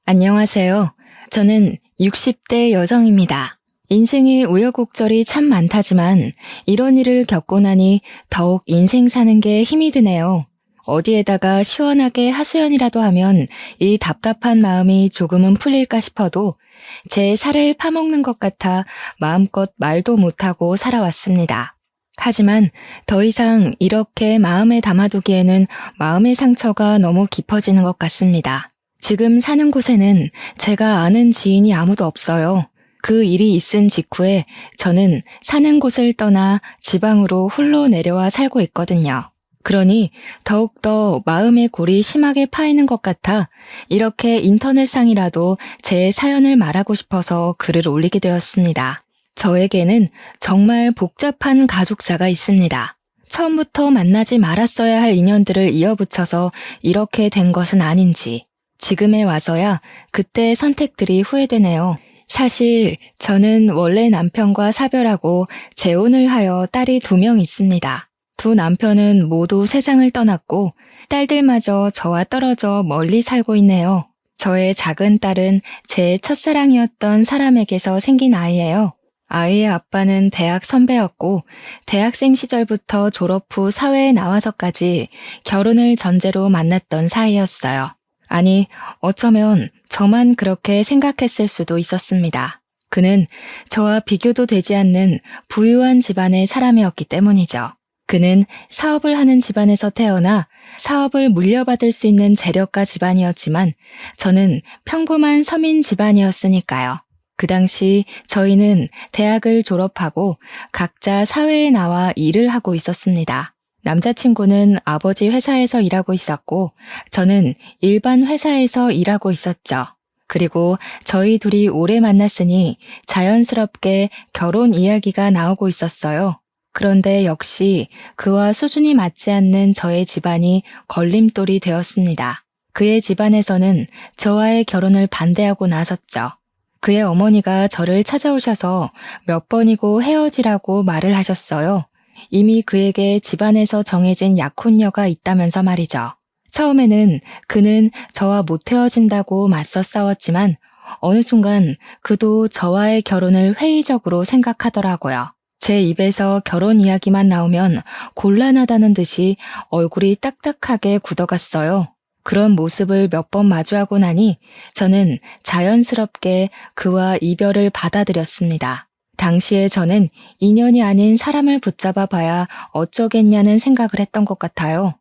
안녕하세요. 저는 60대 여성입니다. 인생에 우여곡절이 참 많다지만 이런 일을 겪고 나니 더욱 인생 사는 게 힘이 드네요. 어디에다가 시원하게 하소연이라도 하면 이 답답한 마음이 조금은 풀릴까 싶어도 제 살을 파먹는 것 같아 마음껏 말도 못하고 살아왔습니다. 하지만 더 이상 이렇게 마음에 담아두기에는 마음의 상처가 너무 깊어지는 것 같습니다. 지금 사는 곳에는 제가 아는 지인이 아무도 없어요. 그 일이 있은 직후에 저는 사는 곳을 떠나 지방으로 홀로 내려와 살고 있거든요. 그러니 더욱더 마음의 골이 심하게 파이는 것 같아 이렇게 인터넷상이라도 제 사연을 말하고 싶어서 글을 올리게 되었습니다. 저에게는 정말 복잡한 가족사가 있습니다. 처음부터 만나지 말았어야 할 인연들을 이어붙여서 이렇게 된 것은 아닌지 지금에 와서야 그때의 선택들이 후회되네요. 사실 저는 원래 남편과 사별하고 재혼을 하여 딸이 2명 있습니다. 두 남편은 모두 세상을 떠났고 딸들마저 저와 떨어져 멀리 살고 있네요. 저의 작은 딸은 제 첫사랑이었던 사람에게서 생긴 아이예요. 아이의 아빠는 대학 선배였고 대학생 시절부터 졸업 후 사회에 나와서까지 결혼을 전제로 만났던 사이였어요. 아니, 어쩌면 저만 그렇게 생각했을 수도 있었습니다. 그는 저와 비교도 되지 않는 부유한 집안의 사람이었기 때문이죠. 그는 사업을 하는 집안에서 태어나 사업을 물려받을 수 있는 재력가 집안이었지만 저는 평범한 서민 집안이었으니까요. 그 당시 저희는 대학을 졸업하고 각자 사회에 나와 일을 하고 있었습니다. 남자친구는 아버지 회사에서 일하고 있었고 저는 일반 회사에서 일하고 있었죠. 그리고 저희 둘이 오래 만났으니 자연스럽게 결혼 이야기가 나오고 있었어요. 그런데 역시 그와 수준이 맞지 않는 저의 집안이 걸림돌이 되었습니다. 그의 집안에서는 저와의 결혼을 반대하고 나섰죠. 그의 어머니가 저를 찾아오셔서 몇 번이고 헤어지라고 말을 하셨어요. 이미 그에게 집안에서 정해진 약혼녀가 있다면서 말이죠. 처음에는 그는 저와 못 헤어진다고 맞서 싸웠지만 어느 순간 그도 저와의 결혼을 회의적으로 생각하더라고요. 제 입에서 결혼 이야기만 나오면 곤란하다는 듯이 얼굴이 딱딱하게 굳어갔어요. 그런 모습을 몇 번 마주하고 나니 저는 자연스럽게 그와 이별을 받아들였습니다. 당시에 저는 인연이 아닌 사람을 붙잡아 봐야 어쩌겠냐는 생각을 했던 것 같아요.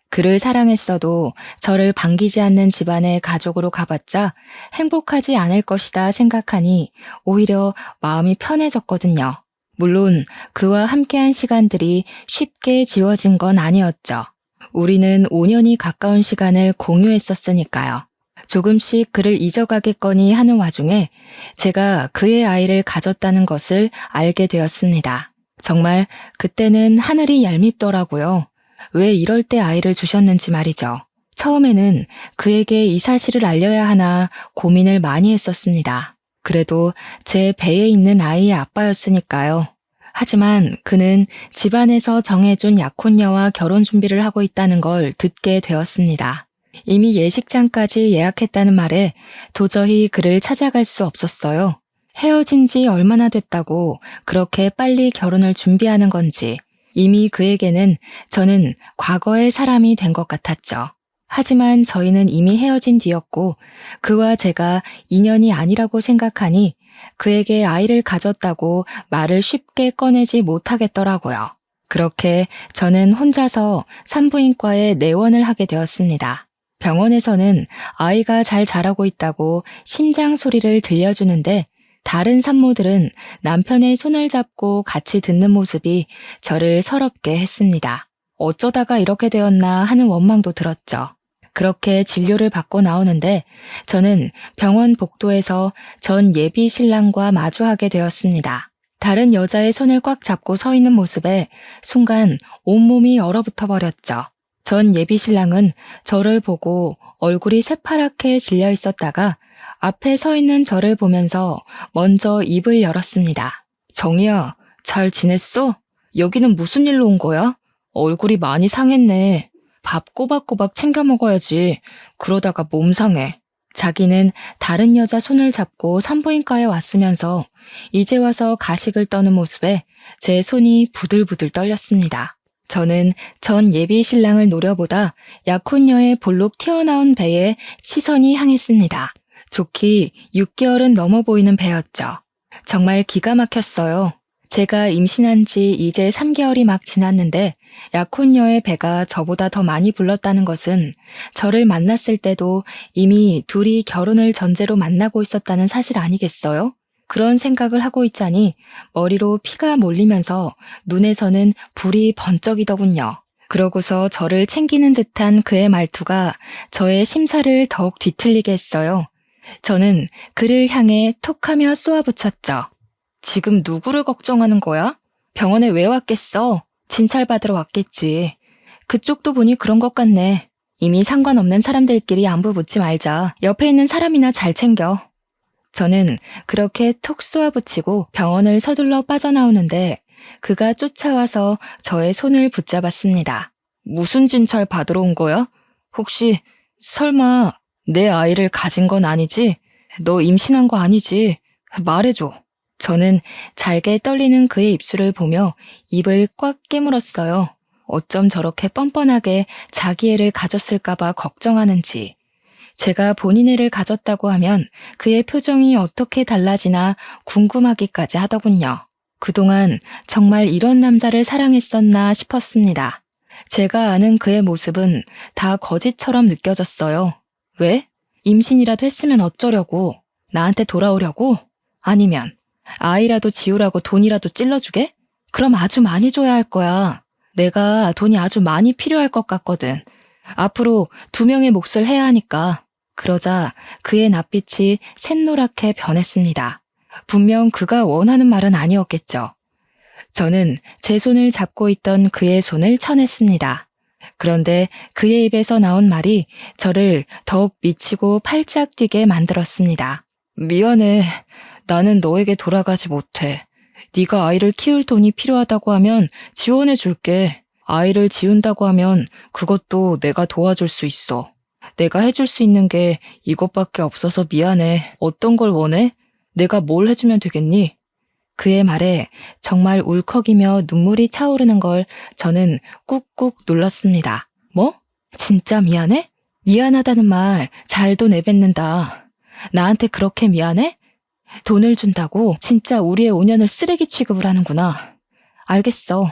그를 사랑했어도 저를 반기지 않는 집안의 가족으로 가봤자 행복하지 않을 것이다 생각하니 오히려 마음이 편해졌거든요. 물론 그와 함께한 시간들이 쉽게 지워진 건 아니었죠. 우리는 5년이 가까운 시간을 공유했었으니까요. 조금씩 그를 잊어가겠거니 하는 와중에 제가 그의 아이를 가졌다는 것을 알게 되었습니다. 정말 그때는 하늘이 얄밉더라고요. 왜 이럴 때 아이를 주셨는지 말이죠. 처음에는 그에게 이 사실을 알려야 하나 고민을 많이 했었습니다. 그래도 제 배에 있는 아이의 아빠였으니까요. 하지만 그는 집안에서 정해준 약혼녀와 결혼 준비를 하고 있다는 걸 듣게 되었습니다. 이미 예식장까지 예약했다는 말에 도저히 그를 찾아갈 수 없었어요. 헤어진 지 얼마나 됐다고 그렇게 빨리 결혼을 준비하는 건지 이미 그에게는 저는 과거의 사람이 된 것 같았죠. 하지만 저희는 이미 헤어진 뒤였고 그와 제가 인연이 아니라고 생각하니 그에게 아이를 가졌다고 말을 쉽게 꺼내지 못하겠더라고요. 그렇게 저는 혼자서 산부인과에 내원을 하게 되었습니다. 병원에서는 아이가 잘 자라고 있다고 심장 소리를 들려주는데 다른 산모들은 남편의 손을 잡고 같이 듣는 모습이 저를 서럽게 했습니다. 어쩌다가 이렇게 되었나 하는 원망도 들었죠. 그렇게 진료를 받고 나오는데 저는 병원 복도에서 전 예비 신랑과 마주하게 되었습니다. 다른 여자의 손을 꽉 잡고 서 있는 모습에 순간 온몸이 얼어붙어 버렸죠. 전 예비 신랑은 저를 보고 얼굴이 새파랗게 질려 있었다가 앞에 서 있는 저를 보면서 먼저 입을 열었습니다. 정희야, 잘 지냈어? 여기는 무슨 일로 온 거야? 얼굴이 많이 상했네. 밥 꼬박꼬박 챙겨 먹어야지. 그러다가 몸 상해. 자기는 다른 여자 손을 잡고 산부인과에 왔으면서 이제 와서 가식을 떠는 모습에 제 손이 부들부들 떨렸습니다. 저는 전 예비 신랑을 노려보다 약혼녀의 볼록 튀어나온 배에 시선이 향했습니다. 좋기 6개월은 넘어 보이는 배였죠. 정말 기가 막혔어요. 제가 임신한 지 이제 3개월이 막 지났는데 약혼녀의 배가 저보다 더 많이 불렀다는 것은 저를 만났을 때도 이미 둘이 결혼을 전제로 만나고 있었다는 사실 아니겠어요? 그런 생각을 하고 있자니 머리로 피가 몰리면서 눈에서는 불이 번쩍이더군요. 그러고서 저를 챙기는 듯한 그의 말투가 저의 심사를 더욱 뒤틀리게 했어요. 저는 그를 향해 톡하며 쏘아붙였죠. 지금 누구를 걱정하는 거야? 병원에 왜 왔겠어? 진찰받으러 왔겠지. 그쪽도 보니 그런 것 같네. 이미 상관없는 사람들끼리 안부 묻지 말자. 옆에 있는 사람이나 잘 챙겨. 저는 그렇게 톡 쏘아붙이고 병원을 서둘러 빠져나오는데 그가 쫓아와서 저의 손을 붙잡았습니다. 무슨 진찰 받으러 온 거야? 혹시 설마 내 아이를 가진 건 아니지? 너 임신한 거 아니지? 말해줘. 저는 잘게 떨리는 그의 입술을 보며 입을 꽉 깨물었어요. 어쩜 저렇게 뻔뻔하게 자기 애를 가졌을까봐 걱정하는지. 제가 본인 애를 가졌다고 하면 그의 표정이 어떻게 달라지나 궁금하기까지 하더군요. 그동안 정말 이런 남자를 사랑했었나 싶었습니다. 제가 아는 그의 모습은 다 거짓처럼 느껴졌어요. 왜? 임신이라도 했으면 어쩌려고? 나한테 돌아오려고? 아니면 아이라도 지우라고 돈이라도 찔러주게? 그럼 아주 많이 줘야 할 거야. 내가 돈이 아주 많이 필요할 것 같거든. 앞으로 2명의 몫을 해야 하니까. 그러자 그의 낯빛이 샛노랗게 변했습니다. 분명 그가 원하는 말은 아니었겠죠. 저는 제 손을 잡고 있던 그의 손을 쳐냈습니다. 그런데 그의 입에서 나온 말이 저를 더욱 미치고 팔짝 뛰게 만들었습니다. 미안해. 나는 너에게 돌아가지 못해. 네가 아이를 키울 돈이 필요하다고 하면 지원해 줄게. 아이를 지운다고 하면 그것도 내가 도와줄 수 있어. 내가 해줄 수 있는 게 이것밖에 없어서 미안해. 어떤 걸 원해? 내가 뭘 해주면 되겠니? 그의 말에 정말 울컥이며 눈물이 차오르는 걸 저는 꾹꾹 눌렀습니다. 뭐? 진짜 미안해? 미안하다는 말 잘도 내뱉는다. 나한테 그렇게 미안해? 돈을 준다고 진짜 우리의 5년을 쓰레기 취급을 하는구나. 알겠어.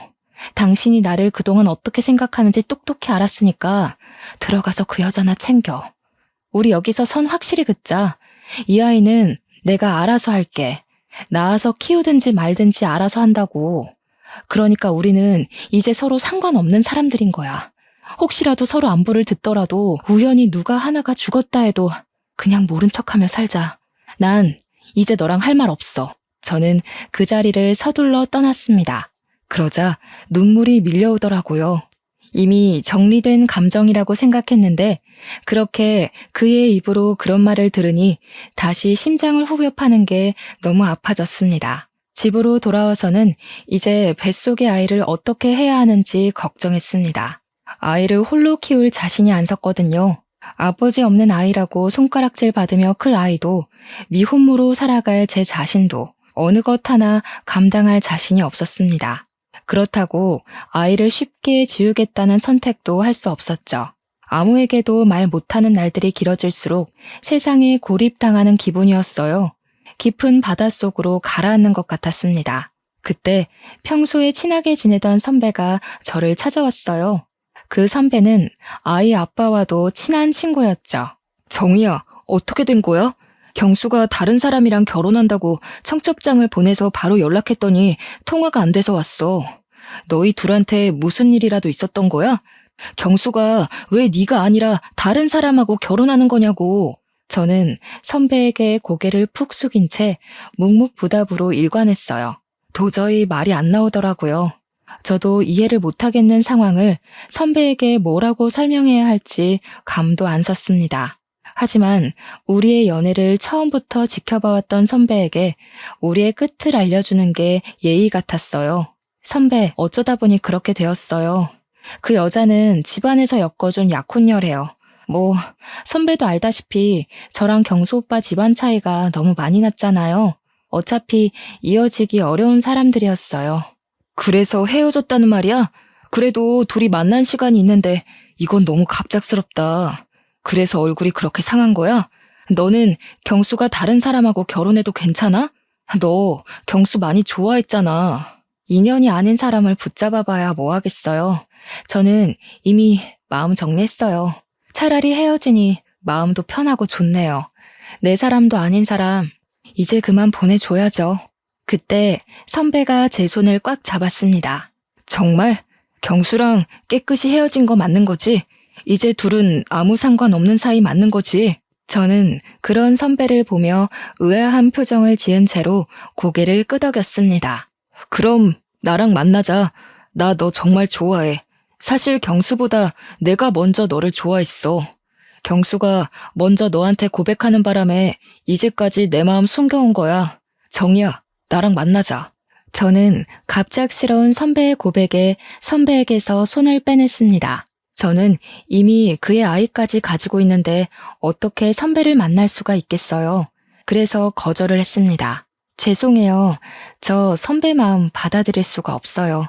당신이 나를 그동안 어떻게 생각하는지 똑똑히 알았으니까 들어가서 그 여자나 챙겨. 우리 여기서 선 확실히 긋자. 이 아이는 내가 알아서 할게. 낳아서 키우든지 말든지 알아서 한다고. 그러니까 우리는 이제 서로 상관없는 사람들인 거야. 혹시라도 서로 안부를 듣더라도 우연히 누가 하나가 죽었다 해도 그냥 모른 척하며 살자. 난 이제 너랑 할 말 없어. 저는 그 자리를 서둘러 떠났습니다. 그러자 눈물이 밀려오더라고요. 이미 정리된 감정이라고 생각했는데 그렇게 그의 입으로 그런 말을 들으니 다시 심장을 후벼 파는 게 너무 아파졌습니다. 집으로 돌아와서는 이제 뱃속의 아이를 어떻게 해야 하는지 걱정했습니다. 아이를 홀로 키울 자신이 안 섰거든요. 아버지 없는 아이라고 손가락질 받으며 클 아이도 미혼모로 살아갈 제 자신도 어느 것 하나 감당할 자신이 없었습니다. 그렇다고 아이를 쉽게 지우겠다는 선택도 할 수 없었죠. 아무에게도 말 못하는 날들이 길어질수록 세상에 고립당하는 기분이었어요. 깊은 바닷속으로 가라앉는 것 같았습니다. 그때 평소에 친하게 지내던 선배가 저를 찾아왔어요. 그 선배는 아이 아빠와도 친한 친구였죠. 정희야, 어떻게 된 거야? 경수가 다른 사람이랑 결혼한다고 청첩장을 보내서 바로 연락했더니 통화가 안 돼서 왔어. 너희 둘한테 무슨 일이라도 있었던 거야? 경수가 왜 네가 아니라 다른 사람하고 결혼하는 거냐고. 저는 선배에게 고개를 푹 숙인 채 묵묵부답으로 일관했어요. 도저히 말이 안 나오더라고요. 저도 이해를 못하겠는 상황을 선배에게 뭐라고 설명해야 할지 감도 안 섰습니다. 하지만 우리의 연애를 처음부터 지켜봐왔던 선배에게 우리의 끝을 알려주는 게 예의 같았어요. 선배, 어쩌다 보니 그렇게 되었어요. 그 여자는 집안에서 엮어준 약혼녀래요. 뭐, 선배도 알다시피 저랑 경수 오빠 집안 차이가 너무 많이 났잖아요. 어차피 이어지기 어려운 사람들이었어요. 그래서 헤어졌다는 말이야? 그래도 둘이 만난 시간이 있는데 이건 너무 갑작스럽다. 그래서 얼굴이 그렇게 상한 거야? 너는 경수가 다른 사람하고 결혼해도 괜찮아? 너 경수 많이 좋아했잖아. 인연이 아닌 사람을 붙잡아봐야 뭐 하겠어요. 저는 이미 마음 정리했어요. 차라리 헤어지니 마음도 편하고 좋네요. 내 사람도 아닌 사람, 이제 그만 보내줘야죠. 그때 선배가 제 손을 꽉 잡았습니다. 정말? 경수랑 깨끗이 헤어진 거 맞는 거지? 이제 둘은 아무 상관없는 사이 맞는 거지? 저는 그런 선배를 보며 의아한 표정을 지은 채로 고개를 끄덕였습니다. 그럼 나랑 만나자. 나 너 정말 좋아해. 사실 경수보다 내가 먼저 너를 좋아했어. 경수가 먼저 너한테 고백하는 바람에 이제까지 내 마음 숨겨온 거야. 정이야, 나랑 만나자. 저는 갑작스러운 선배의 고백에 선배에게서 손을 빼냈습니다. 저는 이미 그의 아이까지 가지고 있는데 어떻게 선배를 만날 수가 있겠어요. 그래서 거절을 했습니다. 죄송해요. 저 선배 마음 받아들일 수가 없어요.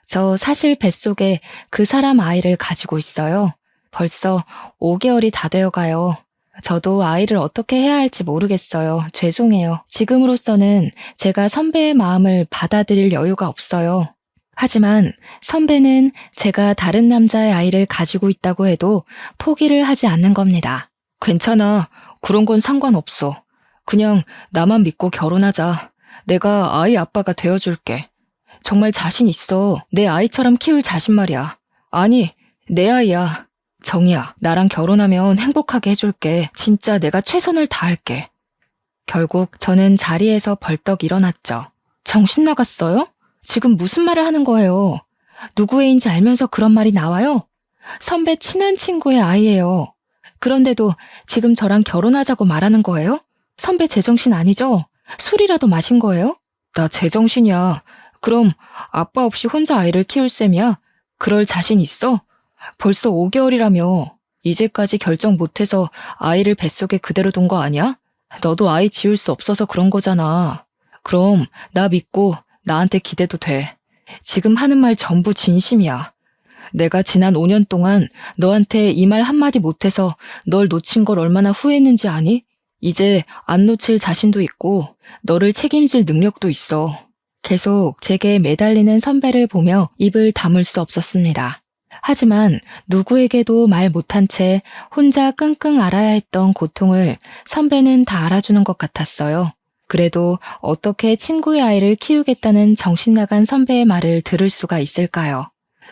저 사실 뱃속에 그 사람 아이를 가지고 있어요. 벌써 5개월이 다 되어 가요. 저도 아이를 어떻게 해야 할지 모르겠어요. 죄송해요. 지금으로서는 제가 선배의 마음을 받아들일 여유가 없어요. 하지만 선배는 제가 다른 남자의 아이를 가지고 있다고 해도 포기를 하지 않는 겁니다. 괜찮아. 그런 건 상관없어. 그냥 나만 믿고 결혼하자. 내가 아이 아빠가 되어줄게. 정말 자신 있어. 내 아이처럼 키울 자신 말이야. 아니, 내 아이야. 정이야, 나랑 결혼하면 행복하게 해줄게. 진짜 내가 최선을 다할게. 결국 저는 자리에서 벌떡 일어났죠. 정신 나갔어요? 지금 무슨 말을 하는 거예요? 누구 애인지 알면서 그런 말이 나와요? 선배 친한 친구의 아이예요. 그런데도 지금 저랑 결혼하자고 말하는 거예요? 선배 제정신 아니죠? 술이라도 마신 거예요? 나 제정신이야. 그럼 아빠 없이 혼자 아이를 키울 셈이야? 그럴 자신 있어? 벌써 5개월이라며. 이제까지 결정 못해서 아이를 뱃속에 그대로 둔 거 아니야? 너도 아이 지울 수 없어서 그런 거잖아. 그럼 나 믿고 나한테 기대도 돼. 지금 하는 말 전부 진심이야. 내가 지난 5년 동안 너한테 이 말 한마디 못해서 널 놓친 걸 얼마나 후회했는지 아니? 이제 안 놓칠 자신도 있고 너를 책임질 능력도 있어. 계속 제게 매달리는 선배를 보며 입을 다물 수 없었습니다. 하지만 누구에게도 말 못한 채 혼자 끙끙 앓아야 했던 고통을 선배는 다 알아주는 것 같았어요. 그래도 어떻게 친구의 아이를 키우겠다는 정신나간 선배의 말을 들을 수가 있을까요?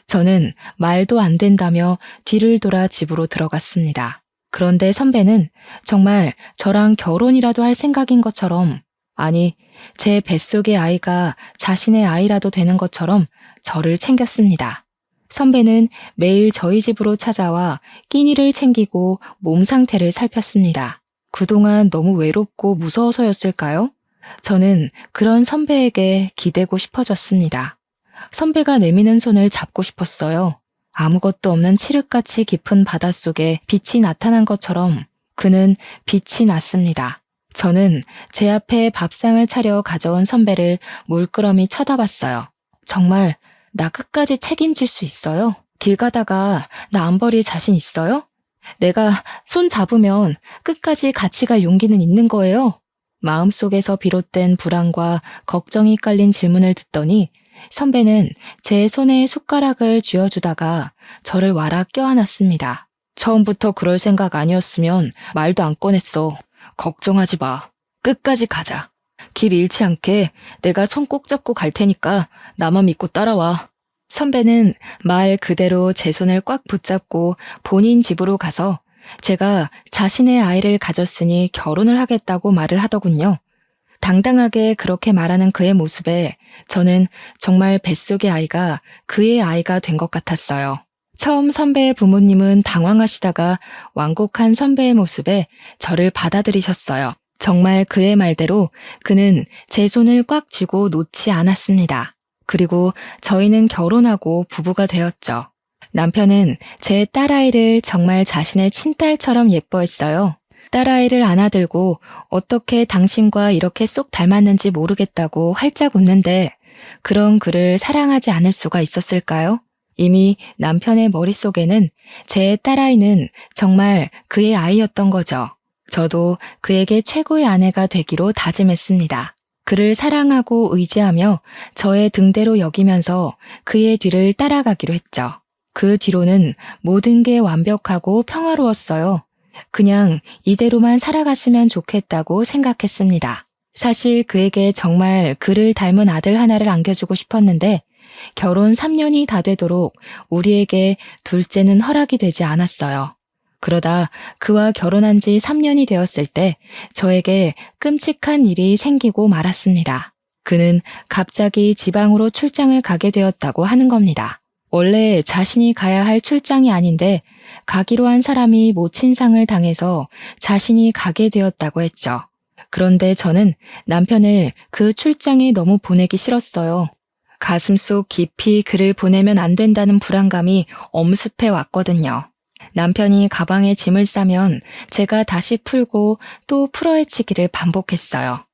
저는 말도 안 된다며 뒤를 돌아 집으로 들어갔습니다. 그런데 선배는 정말 저랑 결혼이라도 할 생각인 것처럼, 아니, 제 뱃속의 아이가 자신의 아이라도 되는 것처럼 저를 챙겼습니다. 선배는 매일 저희 집으로 찾아와 끼니를 챙기고 몸 상태를 살폈습니다. 그동안 너무 외롭고 무서워서였을까요? 저는 그런 선배에게 기대고 싶어졌습니다. 선배가 내미는 손을 잡고 싶었어요. 아무것도 없는 칠흑같이 깊은 바닷속에 빛이 나타난 것처럼 그는 빛이 났습니다. 저는 제 앞에 밥상을 차려 가져온 선배를 물끄러미 쳐다봤어요. 정말 나 끝까지 책임질 수 있어요? 길 가다가 나 안 버릴 자신 있어요? 내가 손 잡으면 끝까지 같이 갈 용기는 있는 거예요? 마음속에서 비롯된 불안과 걱정이 깔린 질문을 듣더니 선배는 제 손에 숟가락을 쥐어주다가 저를 와라 껴안았습니다. 처음부터 그럴 생각 아니었으면 말도 안 꺼냈어. 걱정하지 마. 끝까지 가자. 길 잃지 않게 내가 손 꼭 잡고 갈 테니까 나만 믿고 따라와. 선배는 말 그대로 제 손을 꽉 붙잡고 본인 집으로 가서 제가 자신의 아이를 가졌으니 결혼을 하겠다고 말을 하더군요. 당당하게 그렇게 말하는 그의 모습에 저는 정말 뱃속의 아이가 그의 아이가 된 것 같았어요. 처음 선배의 부모님은 당황하시다가 완곡한 선배의 모습에 저를 받아들이셨어요. 정말 그의 말대로 그는 제 손을 꽉 쥐고 놓지 않았습니다. 그리고 저희는 결혼하고 부부가 되었죠. 남편은 제 딸아이를 정말 자신의 친딸처럼 예뻐했어요. 딸아이를 안아들고 어떻게 당신과 이렇게 쏙 닮았는지 모르겠다고 활짝 웃는데 그런 그를 사랑하지 않을 수가 있었을까요? 이미 남편의 머릿속에는 제 딸아이는 정말 그의 아이였던 거죠. 저도 그에게 최고의 아내가 되기로 다짐했습니다. 그를 사랑하고 의지하며 저의 등대로 여기면서 그의 뒤를 따라가기로 했죠. 그 뒤로는 모든 게 완벽하고 평화로웠어요. 그냥 이대로만 살아갔으면 좋겠다고 생각했습니다. 사실 그에게 정말 그를 닮은 아들 하나를 안겨주고 싶었는데 결혼 3년이 다 되도록 우리에게 둘째는 허락이 되지 않았어요. 그러다 그와 결혼한 지 3년이 되었을 때 저에게 끔찍한 일이 생기고 말았습니다. 그는 갑자기 지방으로 출장을 가게 되었다고 하는 겁니다. 원래 자신이 가야 할 출장이 아닌데 가기로 한 사람이 모친상을 당해서 자신이 가게 되었다고 했죠. 그런데 저는 남편을 그 출장에 너무 보내기 싫었어요. 가슴속 깊이 그를 보내면 안 된다는 불안감이 엄습해 왔거든요. 남편이 가방에 짐을 싸면 제가 다시 풀고 또 풀어헤치기를 반복했어요.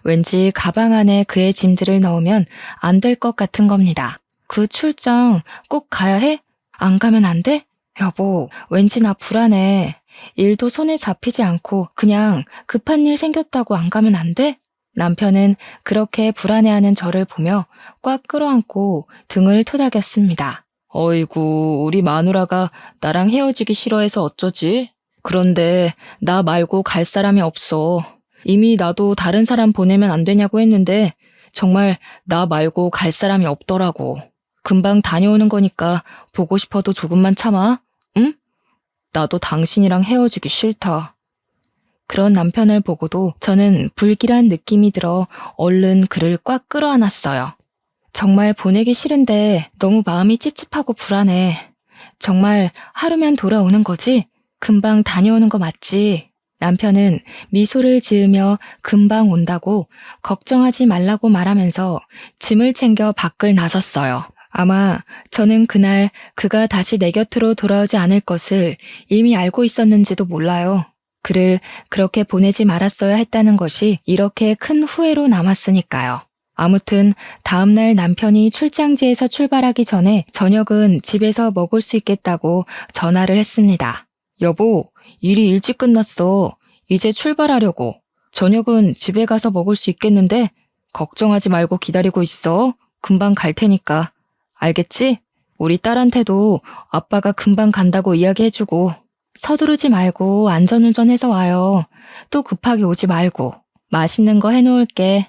왠지 가방 안에 그의 짐들을 넣으면 안 될 것 같은 겁니다. 그 출장 꼭 가야 해? 안 가면 안 돼? 여보, 왠지 나 불안해. 일도 손에 잡히지 않고 그냥 급한 일 생겼다고 안 가면 안 돼? 남편은 그렇게 불안해하는 저를 보며 꽉 끌어안고 등을 토닥였습니다. 어이구, 우리 마누라가 나랑 헤어지기 싫어해서 어쩌지? 그런데 나 말고 갈 사람이 없어. 이미 나도 다른 사람 보내면 안 되냐고 했는데 정말 나 말고 갈 사람이 없더라고. 금방 다녀오는 거니까 보고 싶어도 조금만 참아. 응? 나도 당신이랑 헤어지기 싫다. 그런 남편을 보고도 저는 불길한 느낌이 들어 얼른 그를 꽉 끌어안았어요. 정말 보내기 싫은데 너무 마음이 찝찝하고 불안해. 정말 하루면 돌아오는 거지? 금방 다녀오는 거 맞지? 남편은 미소를 지으며 금방 온다고 걱정하지 말라고 말하면서 짐을 챙겨 밖을 나섰어요. 아마 저는 그날 그가 다시 내 곁으로 돌아오지 않을 것을 이미 알고 있었는지도 몰라요. 그를 그렇게 보내지 말았어야 했다는 것이 이렇게 큰 후회로 남았으니까요. 아무튼 다음날 남편이 출장지에서 출발하기 전에 저녁은 집에서 먹을 수 있겠다고 전화를 했습니다. 여보, 일이 일찍 끝났어. 이제 출발하려고. 저녁은 집에 가서 먹을 수 있겠는데 걱정하지 말고 기다리고 있어. 금방 갈 테니까. 알겠지? 우리 딸한테도 아빠가 금방 간다고 이야기해주고. 서두르지 말고 안전운전해서 와요. 또 급하게 오지 말고. 맛있는 거 해놓을게.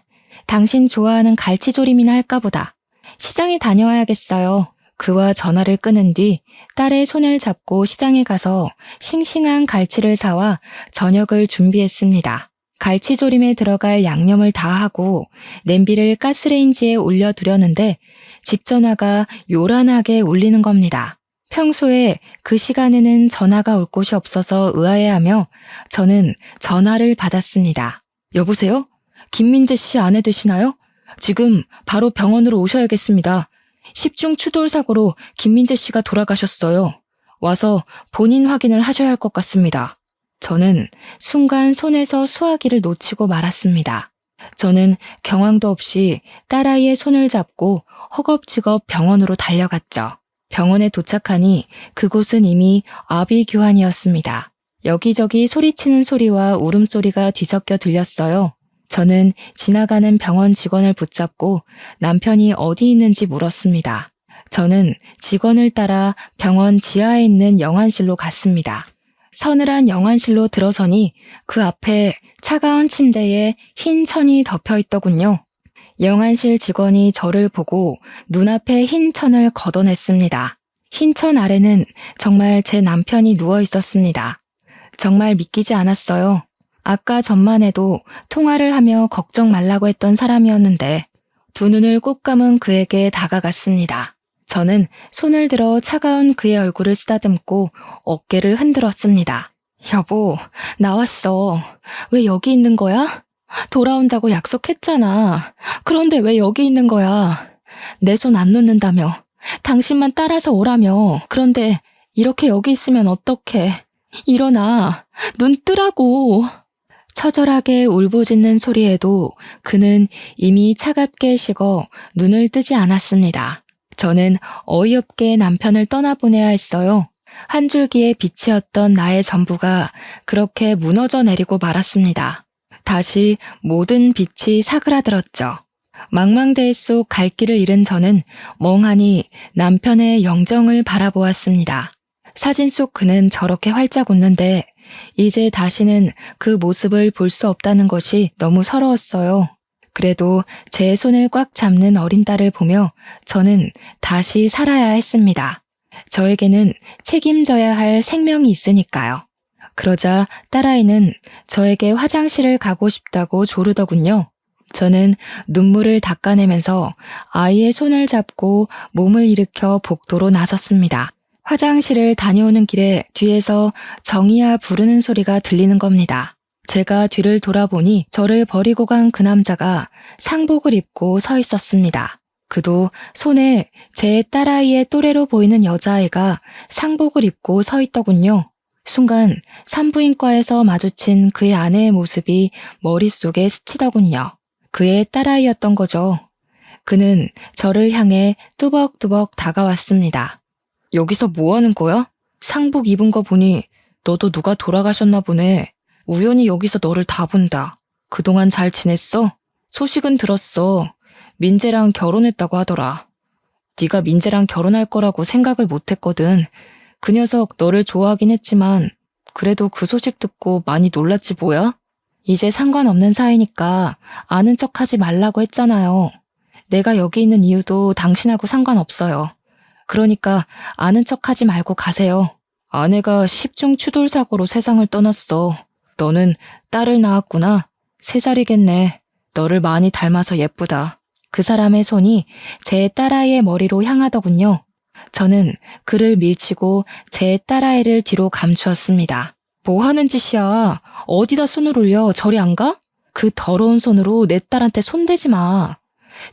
당신 좋아하는 갈치조림이나 할까 보다. 시장에 다녀와야겠어요. 그와 전화를 끊은 뒤 딸의 손을 잡고 시장에 가서 싱싱한 갈치를 사와 저녁을 준비했습니다. 갈치조림에 들어갈 양념을 다 하고 냄비를 가스레인지에 올려두려는데 집 전화가 요란하게 울리는 겁니다. 평소에 그 시간에는 전화가 올 곳이 없어서 의아해하며 저는 전화를 받았습니다. 여보세요? 김민재 씨 아내 되시나요? 지금 바로 병원으로 오셔야겠습니다. 10중 추돌 사고로 김민재 씨가 돌아가셨어요. 와서 본인 확인을 하셔야 할 것 같습니다. 저는 순간 손에서 수화기를 놓치고 말았습니다. 저는 경황도 없이 딸아이의 손을 잡고 허겁지겁 병원으로 달려갔죠. 병원에 도착하니 그곳은 이미 아비규환이었습니다. 여기저기 소리치는 소리와 울음소리가 뒤섞여 들렸어요. 저는 지나가는 병원 직원을 붙잡고 남편이 어디 있는지 물었습니다. 저는 직원을 따라 병원 지하에 있는 영안실로 갔습니다. 서늘한 영안실로 들어서니 그 앞에 차가운 침대에 흰 천이 덮여 있더군요. 영안실 직원이 저를 보고 눈앞에 흰 천을 걷어냈습니다. 흰 천 아래는 정말 제 남편이 누워 있었습니다. 정말 믿기지 않았어요. 아까 전만 해도 통화를 하며 걱정 말라고 했던 사람이었는데 두 눈을 꼭 감은 그에게 다가갔습니다. 저는 손을 들어 차가운 그의 얼굴을 쓰다듬고 어깨를 흔들었습니다. 여보, 나왔어. 왜 여기 있는 거야? 돌아온다고 약속했잖아. 그런데 왜 여기 있는 거야? 내 손 안 놓는다며. 당신만 따라서 오라며. 그런데 이렇게 여기 있으면 어떡해. 일어나. 눈 뜨라고. 처절하게 울부짖는 소리에도 그는 이미 차갑게 식어 눈을 뜨지 않았습니다. 저는 어이없게 남편을 떠나보내야 했어요. 한 줄기의 빛이었던 나의 전부가 그렇게 무너져 내리고 말았습니다. 다시 모든 빛이 사그라들었죠. 망망대해 속 갈 길을 잃은 저는 멍하니 남편의 영정을 바라보았습니다. 사진 속 그는 저렇게 활짝 웃는데 이제 다시는 그 모습을 볼 수 없다는 것이 너무 서러웠어요. 그래도 제 손을 꽉 잡는 어린 딸을 보며 저는 다시 살아야 했습니다. 저에게는 책임져야 할 생명이 있으니까요. 그러자 딸아이는 저에게 화장실을 가고 싶다고 조르더군요. 저는 눈물을 닦아내면서 아이의 손을 잡고 몸을 일으켜 복도로 나섰습니다. 화장실을 다녀오는 길에 뒤에서 정이야 부르는 소리가 들리는 겁니다. 제가 뒤를 돌아보니 저를 버리고 간 그 남자가 상복을 입고 서 있었습니다. 그도 손에 제 딸아이의 또래로 보이는 여자아이가 상복을 입고 서 있더군요. 순간 산부인과에서 마주친 그의 아내의 모습이 머릿속에 스치더군요. 그의 딸아이였던 거죠. 그는 저를 향해 뚜벅뚜벅 다가왔습니다. 여기서 뭐 하는 거야? 상복 입은 거 보니 너도 누가 돌아가셨나 보네. 우연히 여기서 너를 다 본다. 그동안 잘 지냈어? 소식은 들었어. 민재랑 결혼했다고 하더라. 네가 민재랑 결혼할 거라고 생각을 못했거든. 그 녀석 너를 좋아하긴 했지만 그래도 그 소식 듣고 많이 놀랐지 뭐야? 이제 상관없는 사이니까 아는 척하지 말라고 했잖아요. 내가 여기 있는 이유도 당신하고 상관없어요. 그러니까 아는 척하지 말고 가세요. 아내가 10중 추돌 사고로 세상을 떠났어. 너는 딸을 낳았구나. 3살이겠네. 너를 많이 닮아서 예쁘다. 그 사람의 손이 제 딸아이의 머리로 향하더군요. 저는 그를 밀치고 제 딸아이를 뒤로 감추었습니다. 뭐 하는 짓이야. 어디다 손을 올려. 저리 안 가? 그 더러운 손으로 내 딸한테 손대지 마.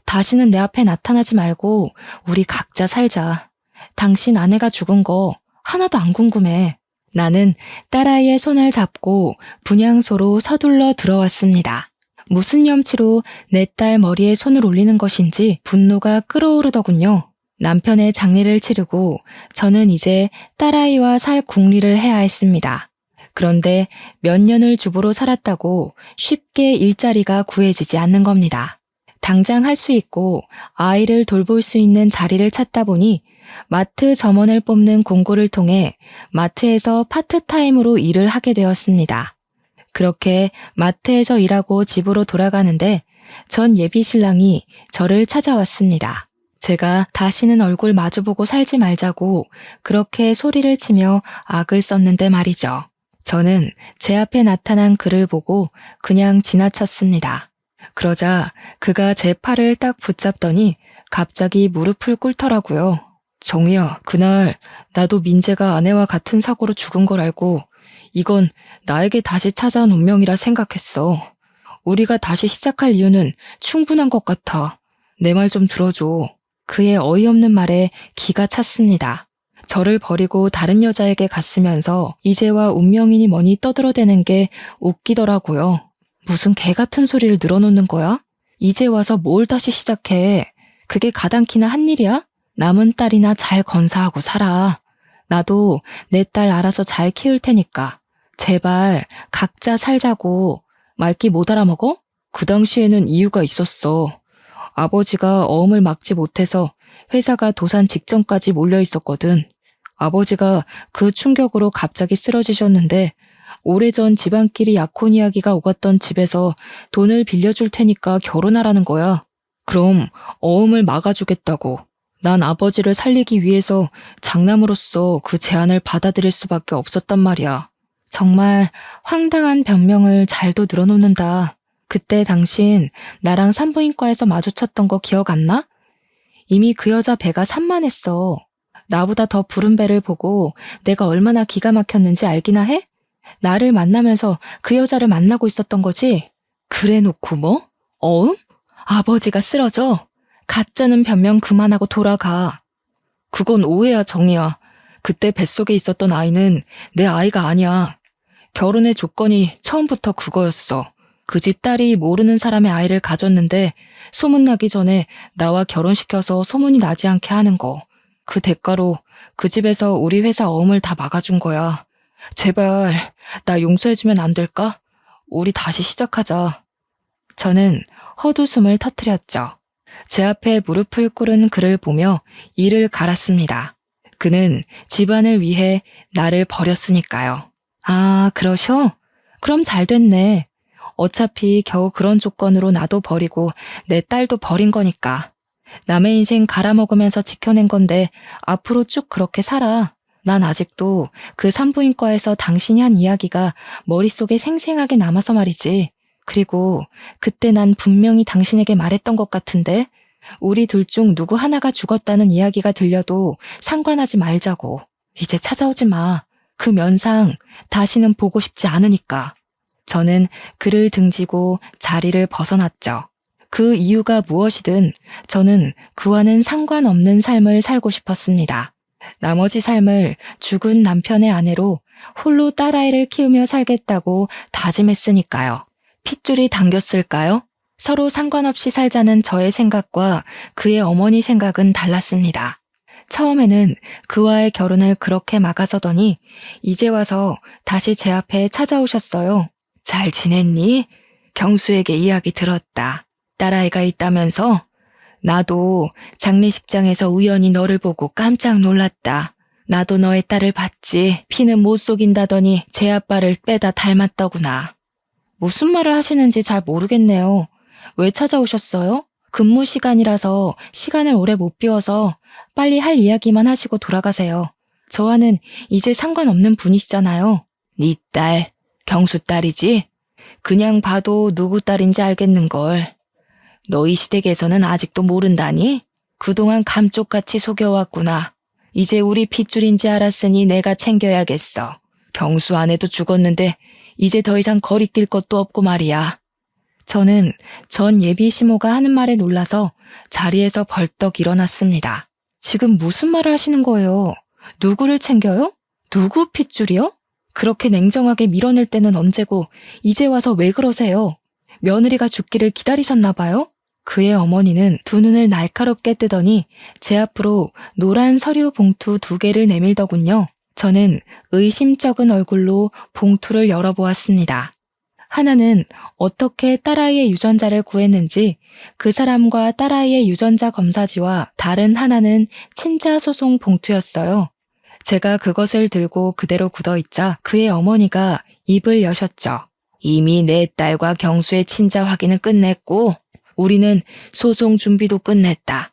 다시는 내 앞에 나타나지 말고 우리 각자 살자. 당신 아내가 죽은 거 하나도 안 궁금해. 나는 딸아이의 손을 잡고 분향소로 서둘러 들어왔습니다. 무슨 염치로 내 딸 머리에 손을 올리는 것인지 분노가 끓어오르더군요. 남편의 장례를 치르고 저는 이제 딸아이와 살 궁리를 해야 했습니다. 그런데 몇 년을 주부로 살았다고 쉽게 일자리가 구해지지 않는 겁니다. 당장 할 수 있고 아이를 돌볼 수 있는 자리를 찾다 보니 마트 점원을 뽑는 공고를 통해 마트에서 파트타임으로 일을 하게 되었습니다. 그렇게 마트에서 일하고 집으로 돌아가는데 전 예비 신랑이 저를 찾아왔습니다. 제가 다시는 얼굴 마주보고 살지 말자고 그렇게 소리를 치며 악을 썼는데 말이죠. 저는 제 앞에 나타난 그를 보고 그냥 지나쳤습니다. 그러자 그가 제 팔을 딱 붙잡더니 갑자기 무릎을 꿇더라고요. 정희야, 그날 나도 민재가 아내와 같은 사고로 죽은 걸 알고 이건 나에게 다시 찾아온 운명이라 생각했어. 우리가 다시 시작할 이유는 충분한 것 같아. 내 말 좀 들어줘. 그의 어이없는 말에 기가 찼습니다. 저를 버리고 다른 여자에게 갔으면서 이제와 운명이니 뭐니 떠들어대는 게 웃기더라고요. 무슨 개 같은 소리를 늘어놓는 거야? 이제 와서 뭘 다시 시작해. 그게 가당키나 한 일이야? 남은 딸이나 잘 건사하고 살아. 나도 내 딸 알아서 잘 키울 테니까. 제발 각자 살자고. 말귀 못 알아먹어? 그 당시에는 이유가 있었어. 아버지가 어음을 막지 못해서 회사가 도산 직전까지 몰려 있었거든. 아버지가 그 충격으로 갑자기 쓰러지셨는데 오래전 집안끼리 약혼 이야기가 오갔던 집에서 돈을 빌려줄 테니까 결혼하라는 거야. 그럼 어음을 막아주겠다고. 난 아버지를 살리기 위해서 장남으로서 그 제안을 받아들일 수밖에 없었단 말이야. 정말 황당한 변명을 잘도 늘어놓는다. 그때 당신 나랑 산부인과에서 마주쳤던 거 기억 안 나? 이미 그 여자 배가 산만했어. 나보다 더 부른 배를 보고 내가 얼마나 기가 막혔는지 알기나 해? 나를 만나면서 그 여자를 만나고 있었던 거지? 그래 놓고 뭐? 어음? 아버지가 쓰러져? 가짜는 변명 그만하고 돌아가. 그건 오해야, 정이야. 그때 뱃속에 있었던 아이는 내 아이가 아니야. 결혼의 조건이 처음부터 그거였어. 그 집 딸이 모르는 사람의 아이를 가졌는데 소문나기 전에 나와 결혼시켜서 소문이 나지 않게 하는 거. 그 대가로 그 집에서 우리 회사 어음을 다 막아준 거야. 제발 나 용서해주면 안 될까? 우리 다시 시작하자. 저는 헛웃음을 터뜨렸죠. 제 앞에 무릎을 꿇은 그를 보며 이를 갈았습니다. 그는 집안을 위해 나를 버렸으니까요. 아, 그러셔? 그럼 잘 됐네. 어차피 겨우 그런 조건으로 나도 버리고 내 딸도 버린 거니까. 남의 인생 갈아먹으면서 지켜낸 건데 앞으로 쭉 그렇게 살아. 난 아직도 그 산부인과에서 당신이 한 이야기가 머릿속에 생생하게 남아서 말이지. 그리고 그때 난 분명히 당신에게 말했던 것 같은데 우리 둘 중 누구 하나가 죽었다는 이야기가 들려도 상관하지 말자고. 이제 찾아오지 마. 그 면상 다시는 보고 싶지 않으니까. 저는 그를 등지고 자리를 벗어났죠. 그 이유가 무엇이든 저는 그와는 상관없는 삶을 살고 싶었습니다. 나머지 삶을 죽은 남편의 아내로 홀로 딸아이를 키우며 살겠다고 다짐했으니까요. 핏줄이 당겼을까요? 서로 상관없이 살자는 저의 생각과 그의 어머니 생각은 달랐습니다. 처음에는 그와의 결혼을 그렇게 막아서더니 이제 와서 다시 제 앞에 찾아오셨어요. 잘 지냈니? 경수에게 이야기 들었다. 딸아이가 있다면서? 나도 장례식장에서 우연히 너를 보고 깜짝 놀랐다. 나도 너의 딸을 봤지. 피는 못 속인다더니 제 아빠를 빼다 닮았더구나. 무슨 말을 하시는지 잘 모르겠네요. 왜 찾아오셨어요? 근무 시간이라서 시간을 오래 못 비워서 빨리 할 이야기만 하시고 돌아가세요. 저와는 이제 상관없는 분이시잖아요. 네 딸, 경수 딸이지? 그냥 봐도 누구 딸인지 알겠는걸. 너희 시댁에서는 아직도 모른다니? 그동안 감쪽같이 속여왔구나. 이제 우리 핏줄인지 알았으니 내가 챙겨야겠어. 경수 아내도 죽었는데 이제 더 이상 거리낄 것도 없고 말이야. 저는 전 예비 시모가 하는 말에 놀라서 자리에서 벌떡 일어났습니다. 지금 무슨 말을 하시는 거예요? 누구를 챙겨요? 누구 핏줄이요? 그렇게 냉정하게 밀어낼 때는 언제고 이제 와서 왜 그러세요? 며느리가 죽기를 기다리셨나 봐요? 그의 어머니는 두 눈을 날카롭게 뜨더니 제 앞으로 노란 서류 봉투 2개를 내밀더군요. 저는 의심쩍은 얼굴로 봉투를 열어보았습니다. 하나는 어떻게 딸아이의 유전자를 구했는지 그 사람과 딸아이의 유전자 검사지와 다른 하나는 친자 소송 봉투였어요. 제가 그것을 들고 그대로 굳어있자 그의 어머니가 입을 여셨죠. 이미 내 딸과 경수의 친자 확인은 끝냈고 우리는 소송 준비도 끝냈다.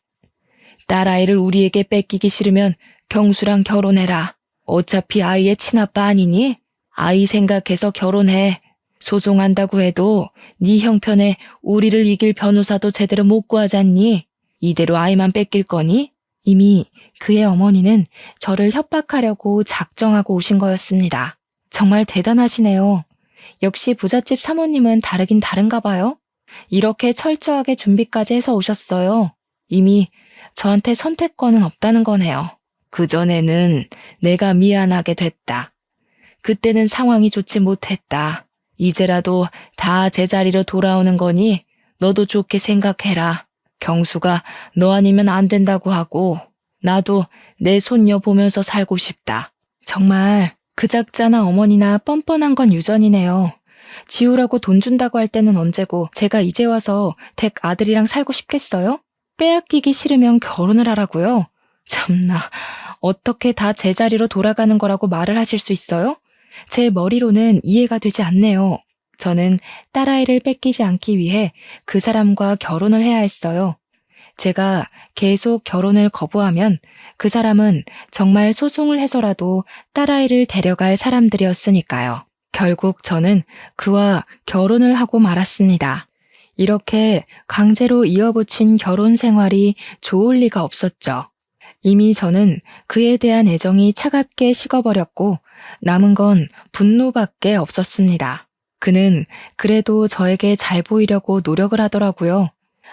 딸아이를 우리에게 뺏기기 싫으면 경수랑 결혼해라. 어차피 아이의 친아빠 아니니? 아이 생각해서 결혼해. 소송한다고 해도 네 형편에 우리를 이길 변호사도 제대로 못 구하잖니? 이대로 아이만 뺏길 거니? 이미 그의 어머니는 저를 협박하려고 작정하고 오신 거였습니다. 정말 대단하시네요. 역시 부잣집 사모님은 다르긴 다른가 봐요. 이렇게 철저하게 준비까지 해서 오셨어요. 이미 저한테 선택권은 없다는 거네요. 그전에는 내가 미안하게 됐다. 그때는 상황이 좋지 못했다. 이제라도 다 제자리로 돌아오는 거니 너도 좋게 생각해라. 경수가 너 아니면 안 된다고 하고 나도 내 손녀 보면서 살고 싶다. 정말 그 작자나 어머니나 뻔뻔한 건 유전이네요. 지우라고 돈 준다고 할 때는 언제고 제가 이제 와서 댁 아들이랑 살고 싶겠어요? 빼앗기기 싫으면 결혼을 하라고요? 참나, 어떻게 다 제자리로 돌아가는 거라고 말을 하실 수 있어요? 제 머리로는 이해가 되지 않네요. 저는 딸아이를 뺏기지 않기 위해 그 사람과 결혼을 해야 했어요. 제가 계속 결혼을 거부하면 그 사람은 정말 소송을 해서라도 딸아이를 데려갈 사람들이었으니까요. 결국 저는 그와 결혼을 하고 말았습니다. 이렇게 강제로 이어붙인 결혼 생활이 좋을 리가 없었죠. 이미 저는 그에 대한 애정이 차갑게 식어버렸고 남은 건 분노밖에 없었습니다. 그는 그래도 저에게 잘 보이려고 노력을 하더라고요.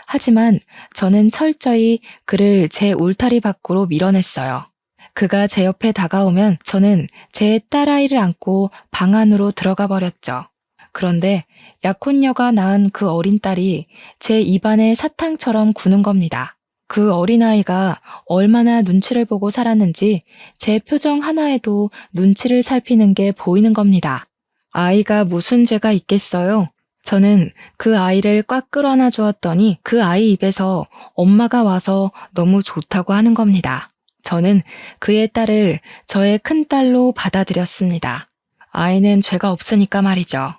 하지만 저는 철저히 그를 제 울타리 밖으로 밀어냈어요. 그가 제 옆에 다가오면 저는 제 딸아이를 안고 방 안으로 들어가 버렸죠. 그런데 약혼녀가 낳은 그 어린 딸이 제 입안에 사탕처럼 구는 겁니다. 그 어린아이가 얼마나 눈치를 보고 살았는지 제 표정 하나에도 눈치를 살피는 게 보이는 겁니다. 아이가 무슨 죄가 있겠어요? 저는 그 아이를 꽉 끌어안아 주었더니 그 아이 입에서 엄마가 와서 너무 좋다고 하는 겁니다. 저는 그의 딸을 저의 큰딸로 받아들였습니다. 아이는 죄가 없으니까 말이죠.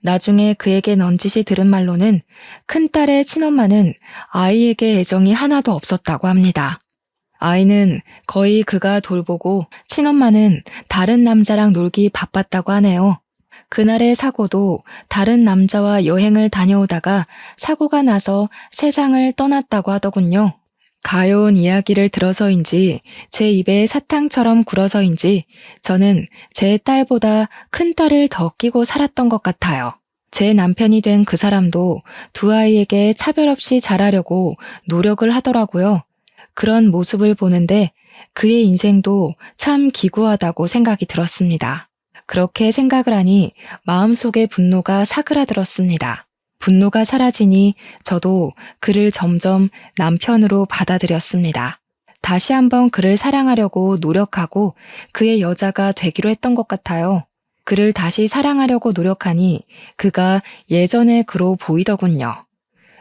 나중에 그에게 넌지시 들은 말로는 큰딸의 친엄마는 아이에게 애정이 하나도 없었다고 합니다. 아이는 거의 그가 돌보고 친엄마는 다른 남자랑 놀기 바빴다고 하네요. 그날의 사고도 다른 남자와 여행을 다녀오다가 사고가 나서 세상을 떠났다고 하더군요. 가여운 이야기를 들어서인지 제 입에 사탕처럼 굴어서인지 저는 제 딸보다 큰 딸을 더 끼고 살았던 것 같아요. 제 남편이 된 그 사람도 두 아이에게 차별 없이 잘하려고 노력을 하더라고요. 그런 모습을 보는데 그의 인생도 참 기구하다고 생각이 들었습니다. 그렇게 생각을 하니 마음속에 분노가 사그라들었습니다. 분노가 사라지니 저도 그를 점점 남편으로 받아들였습니다. 다시 한번 그를 사랑하려고 노력하고 그의 여자가 되기로 했던 것 같아요. 그를 다시 사랑하려고 노력하니 그가 예전의 그로 보이더군요.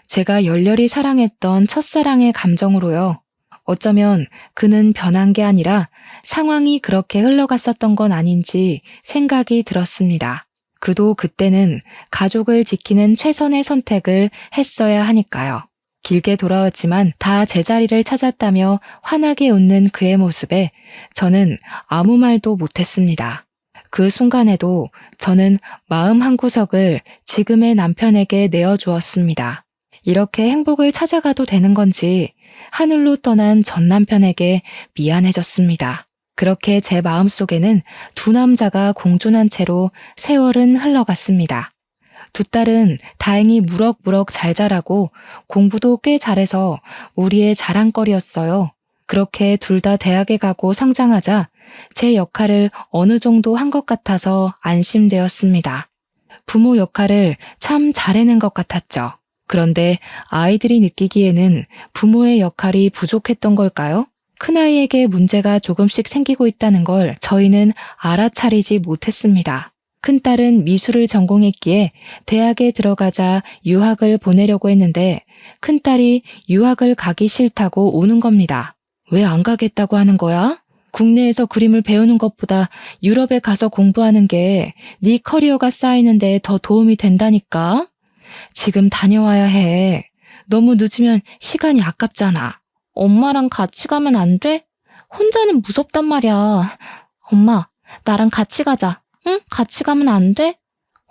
제가 열렬히 사랑했던 첫사랑의 감정으로요. 어쩌면 그는 변한 게 아니라 상황이 그렇게 흘러갔었던 건 아닌지 생각이 들었습니다. 그도 그때는 가족을 지키는 최선의 선택을 했어야 하니까요. 길게 돌아왔지만 다 제자리를 찾았다며 환하게 웃는 그의 모습에 저는 아무 말도 못했습니다. 그 순간에도 저는 마음 한구석을 지금의 남편에게 내어주었습니다. 이렇게 행복을 찾아가도 되는 건지 하늘로 떠난 전 남편에게 미안해졌습니다. 그렇게 제 마음속에는 두 남자가 공존한 채로 세월은 흘러갔습니다. 두 딸은 다행히 무럭무럭 잘 자라고 공부도 꽤 잘해서 우리의 자랑거리였어요. 그렇게 둘 다 대학에 가고 성장하자 제 역할을 어느 정도 한 것 같아서 안심되었습니다. 부모 역할을 참 잘해낸 것 같았죠. 그런데 아이들이 느끼기에는 부모의 역할이 부족했던 걸까요? 큰아이에게 문제가 조금씩 생기고 있다는 걸 저희는 알아차리지 못했습니다. 큰딸은 미술을 전공했기에 대학에 들어가자 유학을 보내려고 했는데 큰딸이 유학을 가기 싫다고 우는 겁니다. 왜 안 가겠다고 하는 거야? 국내에서 그림을 배우는 것보다 유럽에 가서 공부하는 게 네 커리어가 쌓이는데 더 도움이 된다니까? 지금 다녀와야 해. 너무 늦으면 시간이 아깝잖아. 엄마랑 같이 가면 안 돼? 혼자는 무섭단 말이야. 엄마, 나랑 같이 가자. 응? 같이 가면 안 돼?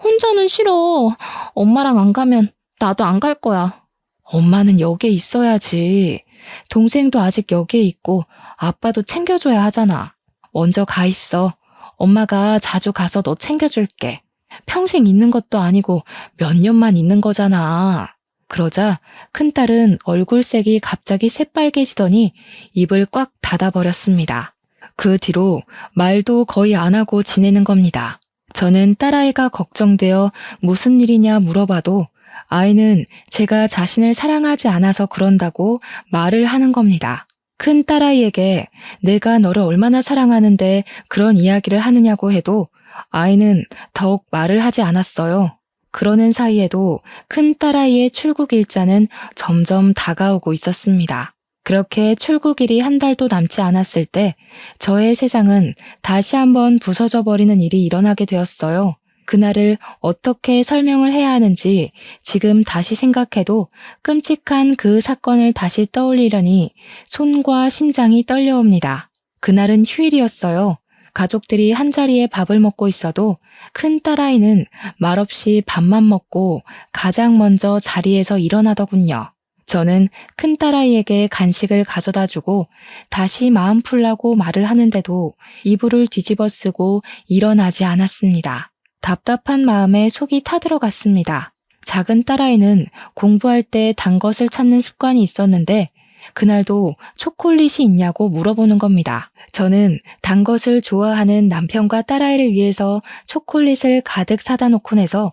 혼자는 싫어. 엄마랑 안 가면 나도 안 갈 거야. 엄마는 여기에 있어야지. 동생도 아직 여기에 있고 아빠도 챙겨줘야 하잖아. 먼저 가 있어. 엄마가 자주 가서 너 챙겨줄게. 평생 있는 것도 아니고 몇 년만 있는 거잖아. 그러자 큰딸은 얼굴색이 갑자기 새빨개지더니 입을 꽉 닫아버렸습니다. 그 뒤로 말도 거의 안 하고 지내는 겁니다. 저는 딸아이가 걱정되어 무슨 일이냐 물어봐도 아이는 제가 자신을 사랑하지 않아서 그런다고 말을 하는 겁니다. 큰 딸아이에게 내가 너를 얼마나 사랑하는데 그런 이야기를 하느냐고 해도 아이는 더욱 말을 하지 않았어요. 그러는 사이에도 큰 딸아이의 출국 일자는 점점 다가오고 있었습니다. 그렇게 출국일이 한 달도 남지 않았을 때 저의 세상은 다시 한번 부서져 버리는 일이 일어나게 되었어요. 그날을 어떻게 설명을 해야 하는지 지금 다시 생각해도 끔찍한 그 사건을 다시 떠올리려니 손과 심장이 떨려옵니다. 그날은 휴일이었어요. 가족들이 한자리에 밥을 먹고 있어도 큰 딸아이는 말없이 밥만 먹고 가장 먼저 자리에서 일어나더군요. 저는 큰 딸아이에게 간식을 가져다 주고 다시 마음 풀라고 말을 하는데도 이불을 뒤집어 쓰고 일어나지 않았습니다. 답답한 마음에 속이 타들어갔습니다. 작은 딸아이는 공부할 때 단 것을 찾는 습관이 있었는데 그날도 초콜릿이 있냐고 물어보는 겁니다. 저는 단 것을 좋아하는 남편과 딸아이를 위해서 초콜릿을 가득 사다 놓고 내서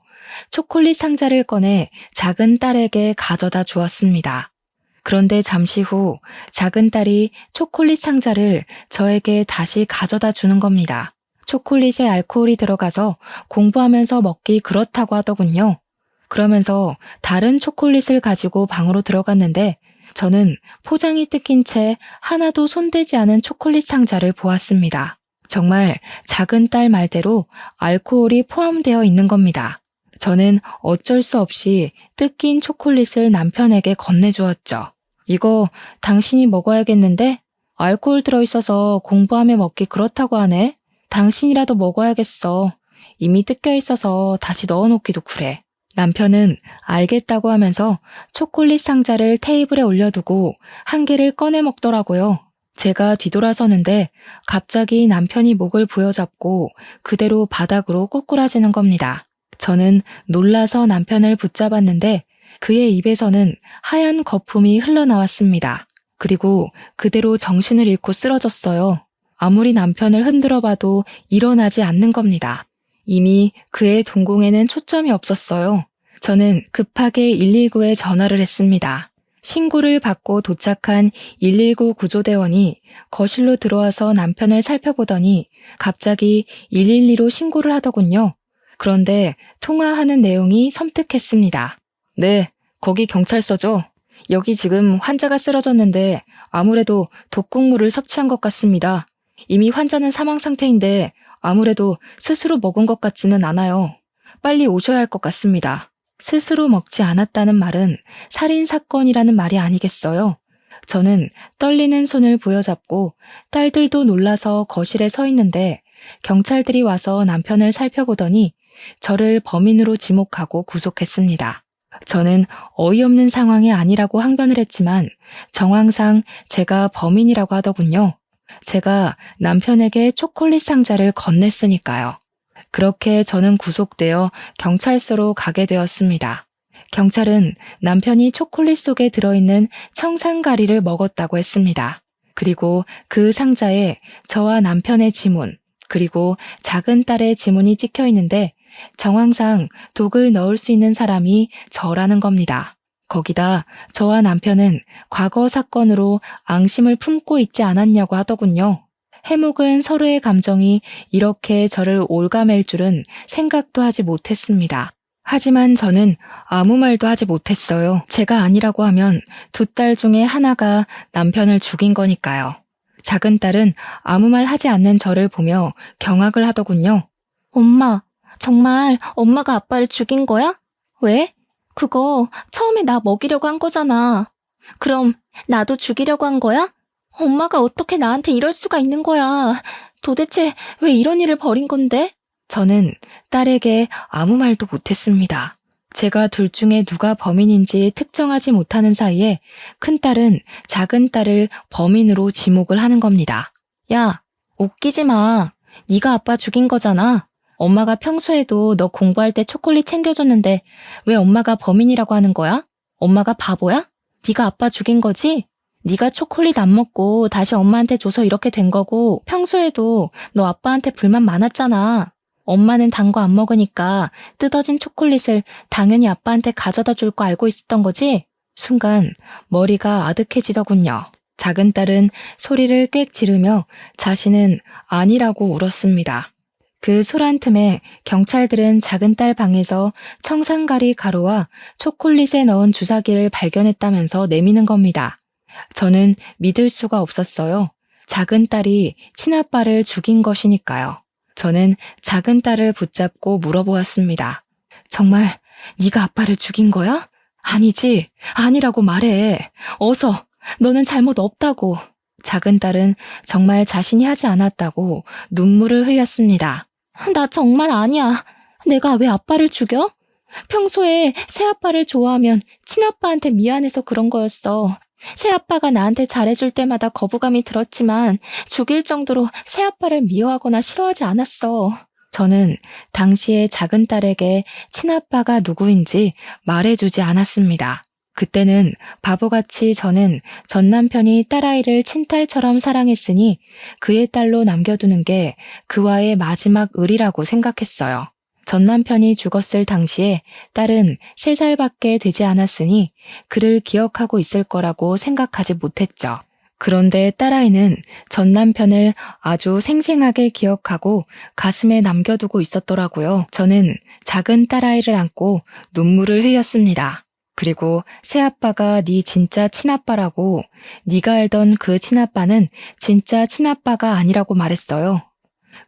초콜릿 상자를 꺼내 작은 딸에게 가져다 주었습니다. 그런데 잠시 후 작은 딸이 초콜릿 상자를 저에게 다시 가져다 주는 겁니다. 초콜릿에 알코올이 들어가서 공부하면서 먹기 그렇다고 하더군요. 그러면서 다른 초콜릿을 가지고 방으로 들어갔는데 저는 포장이 뜯긴 채 하나도 손대지 않은 초콜릿 상자를 보았습니다. 정말 작은 딸 말대로 알코올이 포함되어 있는 겁니다. 저는 어쩔 수 없이 뜯긴 초콜릿을 남편에게 건네주었죠. 이거 당신이 먹어야겠는데? 알코올 들어있어서 공부하며 먹기 그렇다고 하네? 당신이라도 먹어야겠어. 이미 뜯겨 있어서 다시 넣어놓기도 그래. 남편은 알겠다고 하면서 초콜릿 상자를 테이블에 올려두고 한 개를 꺼내 먹더라고요. 제가 뒤돌아서는데 갑자기 남편이 목을 부여잡고 그대로 바닥으로 꼬꾸라지는 겁니다. 저는 놀라서 남편을 붙잡았는데 그의 입에서는 하얀 거품이 흘러나왔습니다. 그리고 그대로 정신을 잃고 쓰러졌어요. 아무리 남편을 흔들어 봐도 일어나지 않는 겁니다. 이미 그의 동공에는 초점이 없었어요. 저는 급하게 119에 전화를 했습니다. 신고를 받고 도착한 119 구조대원이 거실로 들어와서 남편을 살펴보더니 갑자기 112로 신고를 하더군요. 그런데 통화하는 내용이 섬뜩했습니다. 네, 거기 경찰서죠. 여기 지금 환자가 쓰러졌는데 아무래도 독극물을 섭취한 것 같습니다. 이미 환자는 사망 상태인데 아무래도 스스로 먹은 것 같지는 않아요. 빨리 오셔야 할 것 같습니다. 스스로 먹지 않았다는 말은 살인사건이라는 말이 아니겠어요? 저는 떨리는 손을 부여잡고 딸들도 놀라서 거실에 서 있는데 경찰들이 와서 남편을 살펴보더니 저를 범인으로 지목하고 구속했습니다. 저는 어이없는 상황이 아니라고 항변을 했지만 정황상 제가 범인이라고 하더군요. 제가 남편에게 초콜릿 상자를 건넸으니까요. 그렇게 저는 구속되어 경찰서로 가게 되었습니다. 경찰은 남편이 초콜릿 속에 들어있는 청산가리를 먹었다고 했습니다. 그리고 그 상자에 저와 남편의 지문, 그리고 작은 딸의 지문이 찍혀 있는데 정황상 독을 넣을 수 있는 사람이 저라는 겁니다. 거기다 저와 남편은 과거 사건으로 앙심을 품고 있지 않았냐고 하더군요. 해묵은 서로의 감정이 이렇게 저를 올가맬 줄은 생각도 하지 못했습니다. 하지만 저는 아무 말도 하지 못했어요. 제가 아니라고 하면 두 딸 중에 하나가 남편을 죽인 거니까요. 작은 딸은 아무 말 하지 않는 저를 보며 경악을 하더군요. 엄마, 정말 엄마가 아빠를 죽인 거야? 왜? 그거 처음에 나 먹이려고 한 거잖아. 그럼 나도 죽이려고 한 거야? 엄마가 어떻게 나한테 이럴 수가 있는 거야. 도대체 왜 이런 일을 벌인 건데? 저는 딸에게 아무 말도 못했습니다. 제가 둘 중에 누가 범인인지 특정하지 못하는 사이에 큰딸은 작은 딸을 범인으로 지목을 하는 겁니다. 야, 웃기지 마. 네가 아빠 죽인 거잖아. 엄마가 평소에도 너 공부할 때 초콜릿 챙겨줬는데 왜 엄마가 범인이라고 하는 거야? 엄마가 바보야? 네가 아빠 죽인 거지? 네가 초콜릿 안 먹고 다시 엄마한테 줘서 이렇게 된 거고 평소에도 너 아빠한테 불만 많았잖아. 엄마는 단 거 안 먹으니까 뜯어진 초콜릿을 당연히 아빠한테 가져다 줄 거 알고 있었던 거지? 순간 머리가 아득해지더군요. 작은 딸은 소리를 꽥 지르며 자신은 아니라고 울었습니다. 그 소란 틈에 경찰들은 작은 딸 방에서 청산가리 가루와 초콜릿에 넣은 주사기를 발견했다면서 내미는 겁니다. 저는 믿을 수가 없었어요. 작은 딸이 친아빠를 죽인 것이니까요. 저는 작은 딸을 붙잡고 물어보았습니다. 정말 네가 아빠를 죽인 거야? 아니지, 아니라고 말해. 어서, 너는 잘못 없다고. 작은 딸은 정말 자신이 하지 않았다고 눈물을 흘렸습니다. 나 정말 아니야. 내가 왜 아빠를 죽여? 평소에 새아빠를 좋아하면 친아빠한테 미안해서 그런 거였어. 새아빠가 나한테 잘해줄 때마다 거부감이 들었지만 죽일 정도로 새아빠를 미워하거나 싫어하지 않았어. 저는 당시에 작은 딸에게 친아빠가 누구인지 말해주지 않았습니다. 그때는 바보같이 저는 전 남편이 딸아이를 친딸처럼 사랑했으니 그의 딸로 남겨두는 게 그와의 마지막 의리라고 생각했어요. 전 남편이 죽었을 당시에 딸은 3살밖에 되지 않았으니 그를 기억하고 있을 거라고 생각하지 못했죠. 그런데 딸아이는 전 남편을 아주 생생하게 기억하고 가슴에 남겨두고 있었더라고요. 저는 작은 딸아이를 안고 눈물을 흘렸습니다. 그리고 새아빠가 네 진짜 친아빠라고, 네가 알던 그 친아빠는 진짜 친아빠가 아니라고 말했어요.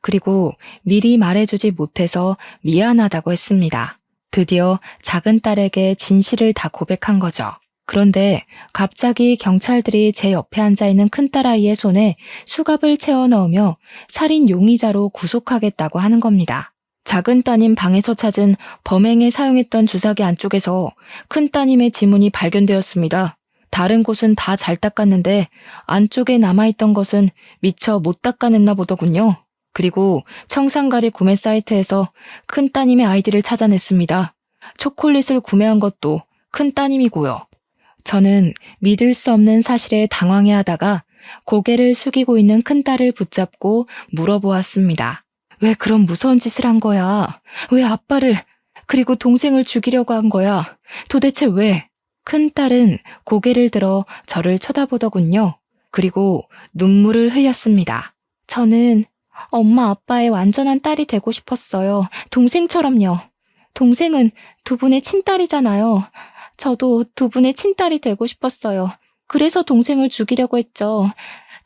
그리고 미리 말해주지 못해서 미안하다고 했습니다. 드디어 작은 딸에게 진실을 다 고백한 거죠. 그런데 갑자기 경찰들이 제 옆에 앉아있는 큰딸아이의 손에 수갑을 채워 넣으며 살인 용의자로 구속하겠다고 하는 겁니다. 작은 따님 방에서 찾은 범행에 사용했던 주사기 안쪽에서 큰 따님의 지문이 발견되었습니다. 다른 곳은 다 잘 닦았는데 안쪽에 남아있던 것은 미처 못 닦아냈나 보더군요. 그리고 청산가리 구매 사이트에서 큰 따님의 아이디를 찾아냈습니다. 초콜릿을 구매한 것도 큰 따님이고요. 저는 믿을 수 없는 사실에 당황해하다가 고개를 숙이고 있는 큰딸을 붙잡고 물어보았습니다. 왜 그런 무서운 짓을 한 거야? 왜 아빠를, 그리고 동생을 죽이려고 한 거야? 도대체 왜? 큰딸은 고개를 들어 저를 쳐다보더군요. 그리고 눈물을 흘렸습니다. 저는 엄마 아빠의 완전한 딸이 되고 싶었어요. 동생처럼요. 동생은 두 분의 친딸이잖아요. 저도 두 분의 친딸이 되고 싶었어요. 그래서 동생을 죽이려고 했죠.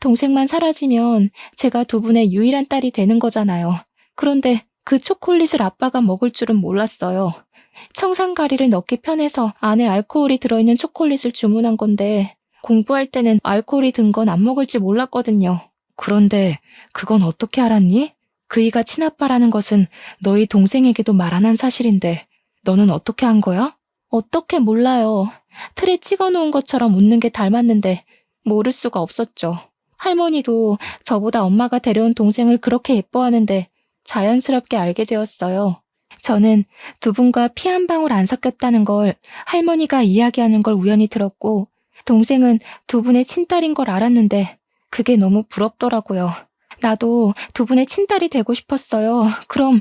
동생만 사라지면 제가 두 분의 유일한 딸이 되는 거잖아요. 그런데 그 초콜릿을 아빠가 먹을 줄은 몰랐어요. 청산가리를 넣기 편해서 안에 알코올이 들어있는 초콜릿을 주문한 건데 공부할 때는 알코올이 든 건 안 먹을지 몰랐거든요. 그런데 그건 어떻게 알았니? 그이가 친아빠라는 것은 너희 동생에게도 말 안 한 사실인데 너는 어떻게 한 거야? 어떻게 몰라요. 틀에 찍어놓은 것처럼 웃는 게 닮았는데 모를 수가 없었죠. 할머니도 저보다 엄마가 데려온 동생을 그렇게 예뻐하는데 자연스럽게 알게 되었어요. 저는 두 분과 피 한 방울 안 섞였다는 걸 할머니가 이야기하는 걸 우연히 들었고 동생은 두 분의 친딸인 걸 알았는데 그게 너무 부럽더라고요. 나도 두 분의 친딸이 되고 싶었어요. 그럼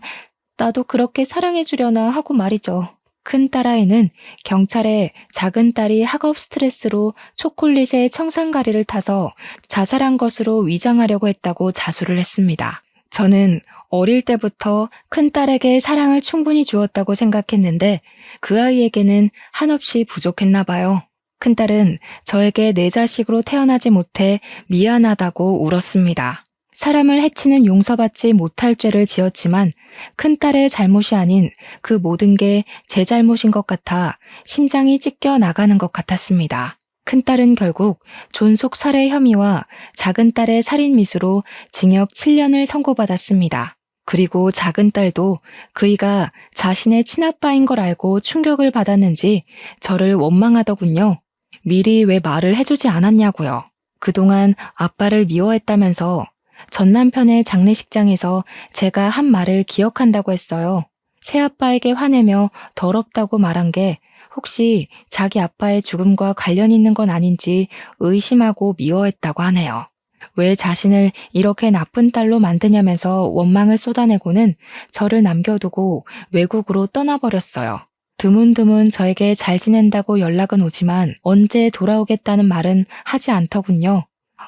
나도 그렇게 사랑해주려나 하고 말이죠. 큰 딸아이는 경찰에 작은 딸이 학업 스트레스로 초콜릿에 청산가리를 타서 자살한 것으로 위장하려고 했다고 자수를 했습니다. 저는 어릴 때부터 큰 딸에게 사랑을 충분히 주었다고 생각했는데 그 아이에게는 한없이 부족했나 봐요. 큰 딸은 저에게 내 자식으로 태어나지 못해 미안하다고 울었습니다. 사람을 해치는 용서받지 못할 죄를 지었지만 큰딸의 잘못이 아닌 그 모든 게 제 잘못인 것 같아 심장이 찢겨 나가는 것 같았습니다. 큰딸은 결국 존속 살해 혐의와 작은딸의 살인 미수로 징역 7년을 선고받았습니다. 그리고 작은딸도 그이가 자신의 친아빠인 걸 알고 충격을 받았는지 저를 원망하더군요. 미리 왜 말을 해주지 않았냐고요. 그동안 아빠를 미워했다면서 전 남편의 장례식장에서 제가 한 말을 기억한다고 했어요. 새아빠에게 화내며 더럽다고 말한 게 혹시 자기 아빠의 죽음과 관련 있는 건 아닌지 의심하고 미워했다고 하네요. 왜 자신을 이렇게 나쁜 딸로 만드냐면서 원망을 쏟아내고는 저를 남겨두고 외국으로 떠나버렸어요. 드문드문 저에게 잘 지낸다고 연락은 오지만 언제 돌아오겠다는 말은 하지 않더군요.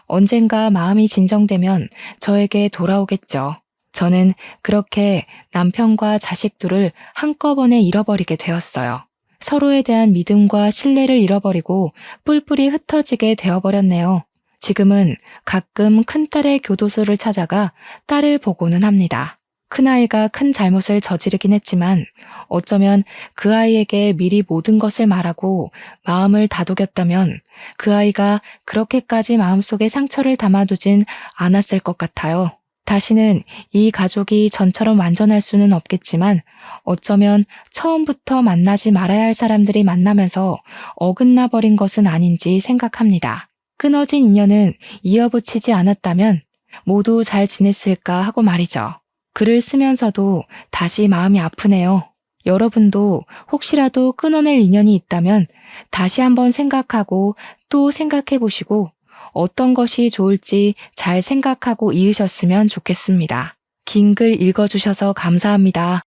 언젠가 마음이 진정되면 저에게 돌아오겠죠. 저는 그렇게 남편과 자식 둘을 한꺼번에 잃어버리게 되었어요. 서로에 대한 믿음과 신뢰를 잃어버리고 뿔뿔이 흩어지게 되어버렸네요. 지금은 가끔 큰딸의 교도소를 찾아가 딸을 보고는 합니다. 큰아이가 큰 잘못을 저지르긴 했지만 어쩌면 그 아이에게 미리 모든 것을 말하고 마음을 다독였다면 그 아이가 그렇게까지 마음속에 상처를 담아두진 않았을 것 같아요. 다시는 이 가족이 전처럼 완전할 수는 없겠지만 어쩌면 처음부터 만나지 말아야 할 사람들이 만나면서 어긋나 버린 것은 아닌지 생각합니다. 끊어진 인연은 이어붙이지 않았다면 모두 잘 지냈을까 하고 말이죠. 글을 쓰면서도 다시 마음이 아프네요. 여러분도 혹시라도 끊어낼 인연이 있다면 다시 한번 생각하고 또 생각해 보시고 어떤 것이 좋을지 잘 생각하고 이으셨으면 좋겠습니다. 긴 글 읽어주셔서 감사합니다.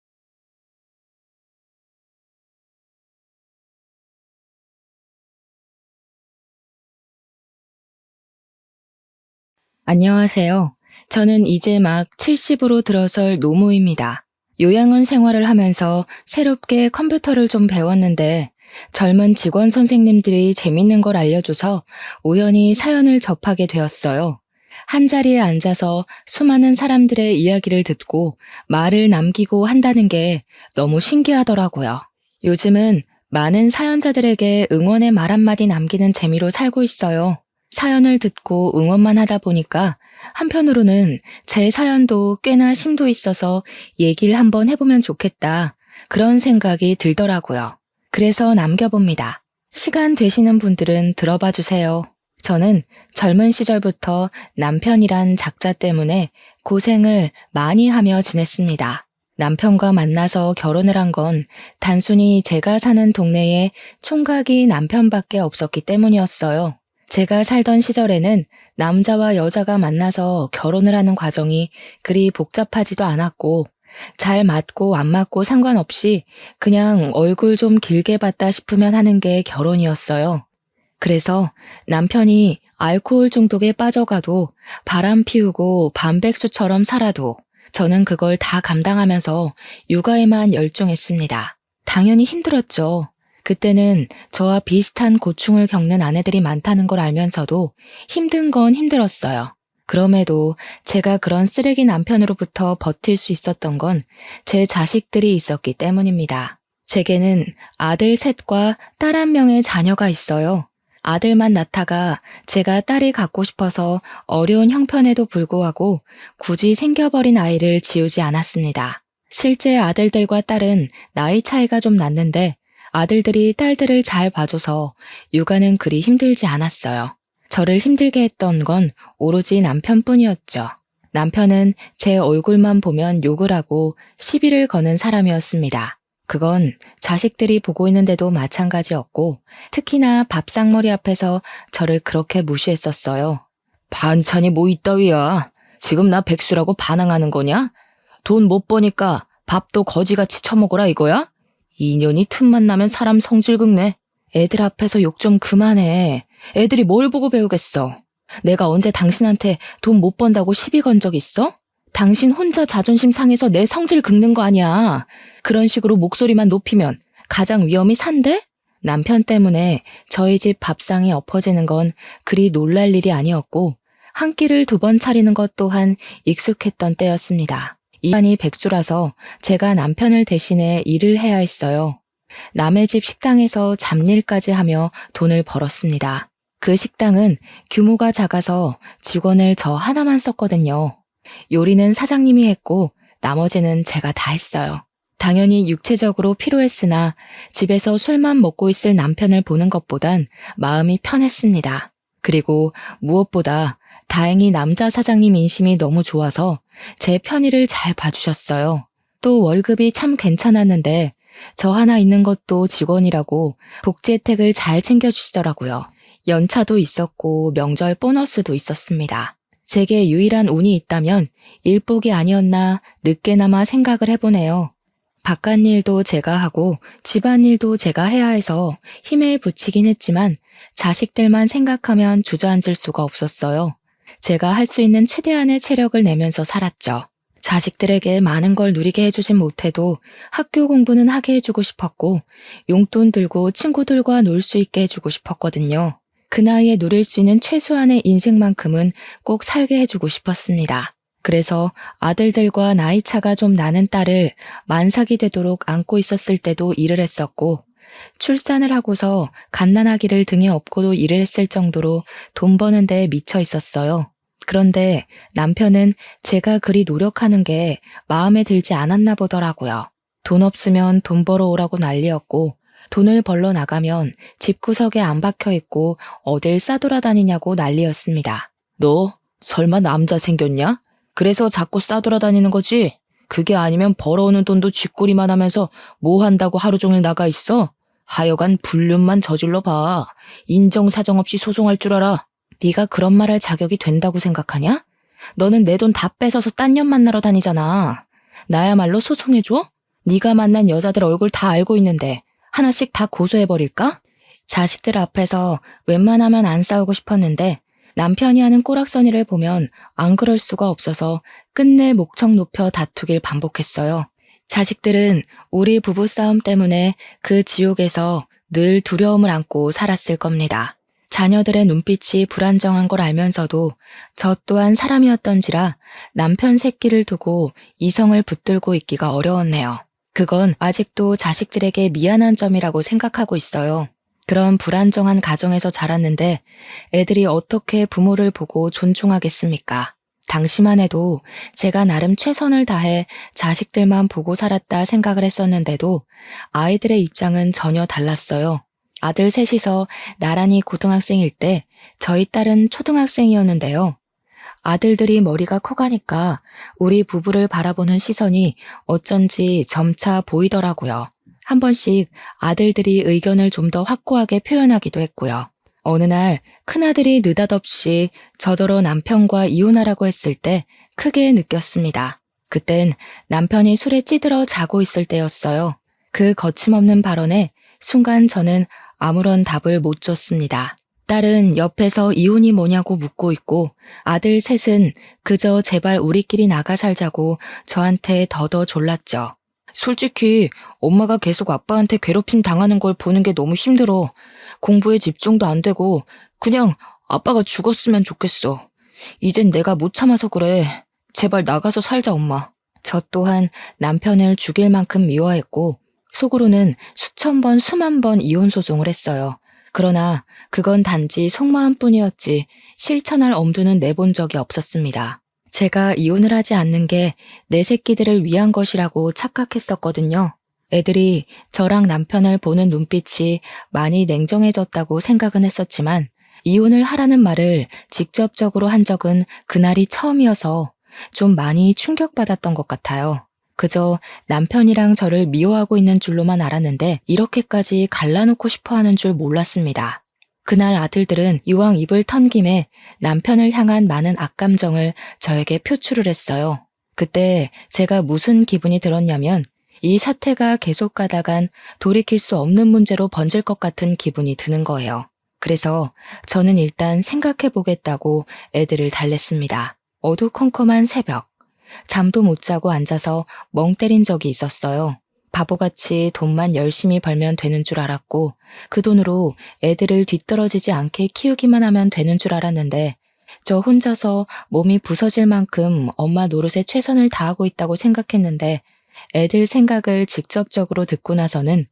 안녕하세요. 저는 이제 막 70으로 들어설 노모입니다. 요양원 생활을 하면서 새롭게 컴퓨터를 좀 배웠는데 젊은 직원 선생님들이 재밌는 걸 알려줘서 우연히 사연을 접하게 되었어요. 한 자리에 앉아서 수많은 사람들의 이야기를 듣고 말을 남기고 한다는 게 너무 신기하더라고요. 요즘은 많은 사연자들에게 응원의 말 한마디 남기는 재미로 살고 있어요. 사연을 듣고 응원만 하다 보니까 한편으로는 제 사연도 꽤나 심도 있어서 얘기를 한번 해보면 좋겠다. 그런 생각이 들더라고요. 그래서 남겨봅니다. 시간 되시는 분들은 들어봐 주세요. 저는 젊은 시절부터 남편이란 작자 때문에 고생을 많이 하며 지냈습니다. 남편과 만나서 결혼을 한 건 단순히 제가 사는 동네에 총각이 남편밖에 없었기 때문이었어요. 제가 살던 시절에는 남자와 여자가 만나서 결혼을 하는 과정이 그리 복잡하지도 않았고, 잘 맞고 안 맞고 상관없이 그냥 얼굴 좀 길게 봤다 싶으면 하는 게 결혼이었어요. 그래서 남편이 알코올 중독에 빠져가도 바람 피우고 반백수처럼 살아도 저는 그걸 다 감당하면서 육아에만 열중했습니다. 당연히 힘들었죠. 그때는 저와 비슷한 고충을 겪는 아내들이 많다는 걸 알면서도 힘든 건 힘들었어요. 그럼에도 제가 그런 쓰레기 남편으로부터 버틸 수 있었던 건 제 자식들이 있었기 때문입니다. 제게는 아들 셋과 딸 한 명의 자녀가 있어요. 아들만 낳다가 제가 딸이 갖고 싶어서 어려운 형편에도 불구하고 굳이 생겨버린 아이를 지우지 않았습니다. 실제 아들들과 딸은 나이 차이가 좀 났는데 아들들이 딸들을 잘 봐줘서 육아는 그리 힘들지 않았어요. 저를 힘들게 했던 건 오로지 남편뿐이었죠. 남편은 제 얼굴만 보면 욕을 하고 시비를 거는 사람이었습니다. 그건 자식들이 보고 있는데도 마찬가지였고 특히나 밥상머리 앞에서 저를 그렇게 무시했었어요. 반찬이 뭐 이따위야. 지금 나 백수라고 반항하는 거냐? 돈 못 버니까 밥도 거지같이 처먹어라 이거야? 인연이 틈만 나면 사람 성질 긁네. 애들 앞에서 욕 좀 그만해. 애들이 뭘 보고 배우겠어. 내가 언제 당신한테 돈 못 번다고 시비 건 적 있어? 당신 혼자 자존심 상해서 내 성질 긁는 거 아니야. 그런 식으로 목소리만 높이면 가장 위험이 산대? 남편 때문에 저희 집 밥상이 엎어지는 건 그리 놀랄 일이 아니었고 한 끼를 2번 차리는 것 또한 익숙했던 때였습니다. 이반이 백수라서 제가 남편을 대신해 일을 해야 했어요. 남의 집 식당에서 잡일까지 하며 돈을 벌었습니다. 그 식당은 규모가 작아서 직원을 저 하나만 썼거든요. 요리는 사장님이 했고 나머지는 제가 다 했어요. 당연히 육체적으로 피로했으나 집에서 술만 먹고 있을 남편을 보는 것보단 마음이 편했습니다. 그리고 무엇보다 다행히 남자 사장님 인심이 너무 좋아서 제 편의를 잘 봐주셨어요. 또 월급이 참 괜찮았는데 저 하나 있는 것도 직원이라고 복지 혜택을 잘 챙겨주시더라고요. 연차도 있었고 명절 보너스도 있었습니다. 제게 유일한 운이 있다면 일복이 아니었나 늦게나마 생각을 해보네요. 바깥일도 제가 하고 집안일도 제가 해야 해서 힘에 부치긴 했지만 자식들만 생각하면 주저앉을 수가 없었어요. 제가 할 수 있는 최대한의 체력을 내면서 살았죠. 자식들에게 많은 걸 누리게 해주진 못해도 학교 공부는 하게 해주고 싶었고 용돈 들고 친구들과 놀 수 있게 해주고 싶었거든요. 그 나이에 누릴 수 있는 최소한의 인생만큼은 꼭 살게 해주고 싶었습니다. 그래서 아들들과 나이 차가 좀 나는 딸을 만삭이 되도록 안고 있었을 때도 일을 했었고 출산을 하고서 갓난아기를 등에 업고도 일을 했을 정도로 돈 버는 데 미쳐 있었어요. 그런데 남편은 제가 그리 노력하는 게 마음에 들지 않았나 보더라고요. 돈 없으면 돈 벌어 오라고 난리였고 돈을 벌러 나가면 집구석에 안 박혀 있고 어딜 싸돌아다니냐고 난리였습니다. 너 설마 남자 생겼냐? 그래서 자꾸 싸돌아다니는 거지? 그게 아니면 벌어오는 돈도 쥐꼬리만 하면서 뭐 한다고 하루 종일 나가 있어? 하여간 불륜만 저질러 봐. 인정사정 없이 소송할 줄 알아. 네가 그런 말 할 자격이 된다고 생각하냐? 너는 내 돈 다 뺏어서 딴 년 만나러 다니잖아. 나야말로 소송해줘? 네가 만난 여자들 얼굴 다 알고 있는데 하나씩 다 고소해버릴까? 자식들 앞에서 웬만하면 안 싸우고 싶었는데 남편이 하는 꼬락서니를 보면 안 그럴 수가 없어서 끝내 목청 높여 다투길 반복했어요. 자식들은 우리 부부싸움 때문에 그 지옥에서 늘 두려움을 안고 살았을 겁니다. 자녀들의 눈빛이 불안정한 걸 알면서도 저 또한 사람이었던지라 남편 새끼를 두고 이성을 붙들고 있기가 어려웠네요. 그건 아직도 자식들에게 미안한 점이라고 생각하고 있어요. 그런 불안정한 가정에서 자랐는데 애들이 어떻게 부모를 보고 존중하겠습니까? 당시만 해도 제가 나름 최선을 다해 자식들만 보고 살았다 생각을 했었는데도 아이들의 입장은 전혀 달랐어요. 아들 셋이서 나란히 고등학생일 때 저희 딸은 초등학생이었는데요. 아들들이 머리가 커가니까 우리 부부를 바라보는 시선이 어쩐지 점차 보이더라고요. 한 번씩 아들들이 의견을 좀 더 확고하게 표현하기도 했고요. 어느 날 큰아들이 느닷없이 저더러 남편과 이혼하라고 했을 때 크게 느꼈습니다. 그땐 남편이 술에 찌들어 자고 있을 때였어요. 그 거침없는 발언에 순간 저는 아무런 답을 못 줬습니다. 딸은 옆에서 이혼이 뭐냐고 묻고 있고 아들 셋은 그저 제발 우리끼리 나가 살자고 저한테 더더 졸랐죠. 솔직히 엄마가 계속 아빠한테 괴롭힘 당하는 걸 보는 게 너무 힘들어. 공부에 집중도 안 되고 그냥 아빠가 죽었으면 좋겠어. 이젠 내가 못 참아서 그래. 제발 나가서 살자, 엄마. 저 또한 남편을 죽일 만큼 미워했고 속으로는 수천 번, 수만 번 이혼 소송을 했어요. 그러나 그건 단지 속마음뿐이었지 실천할 엄두는 내본 적이 없었습니다. 제가 이혼을 하지 않는 게 내 새끼들을 위한 것이라고 착각했었거든요. 애들이 저랑 남편을 보는 눈빛이 많이 냉정해졌다고 생각은 했었지만 이혼을 하라는 말을 직접적으로 한 적은 그날이 처음이어서 좀 많이 충격받았던 것 같아요. 그저 남편이랑 저를 미워하고 있는 줄로만 알았는데 이렇게까지 갈라놓고 싶어 하는 줄 몰랐습니다. 그날 아들들은 이왕 입을 턴 김에 남편을 향한 많은 악감정을 저에게 표출을 했어요. 그때 제가 무슨 기분이 들었냐면 이 사태가 계속 가다간 돌이킬 수 없는 문제로 번질 것 같은 기분이 드는 거예요. 그래서 저는 일단 생각해 보겠다고 애들을 달랬습니다. 어두컴컴한 새벽. 잠도 못 자고 앉아서 멍 때린 적이 있었어요. 바보같이 돈만 열심히 벌면 되는 줄 알았고 그 돈으로 애들을 뒤떨어지지 않게 키우기만 하면 되는 줄 알았는데 저 혼자서 몸이 부서질 만큼 엄마 노릇에 최선을 다하고 있다고 생각했는데 애들 생각을 직접적으로 듣고 나서는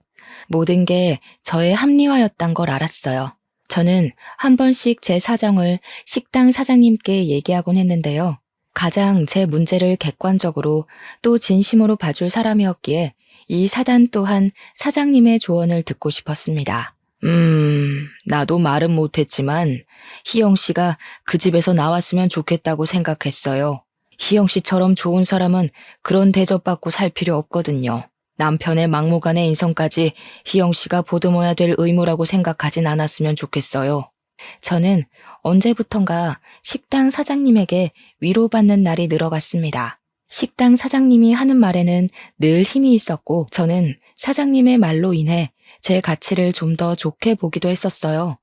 모든 게 저의 합리화였단 걸 알았어요. 저는 한 번씩 제 사정을 식당 사장님께 얘기하곤 했는데요. 가장 제 문제를 객관적으로 또 진심으로 봐줄 사람이었기에 이 사단 또한 사장님의 조언을 듣고 싶었습니다. 나도 말은 못했지만 희영 씨가 그 집에서 나왔으면 좋겠다고 생각했어요. 희영 씨처럼 좋은 사람은 그런 대접받고 살 필요 없거든요. 남편의 막무가내 인성까지 희영 씨가 보듬어야 될 의무라고 생각하진 않았으면 좋겠어요. 저는 언제부턴가 식당 사장님에게 위로받는 날이 늘어갔습니다. 식당 사장님이 하는 말에는 늘 힘이 있었고 저는 사장님의 말로 인해 제 가치를 좀 더 좋게 보기도 했었어요.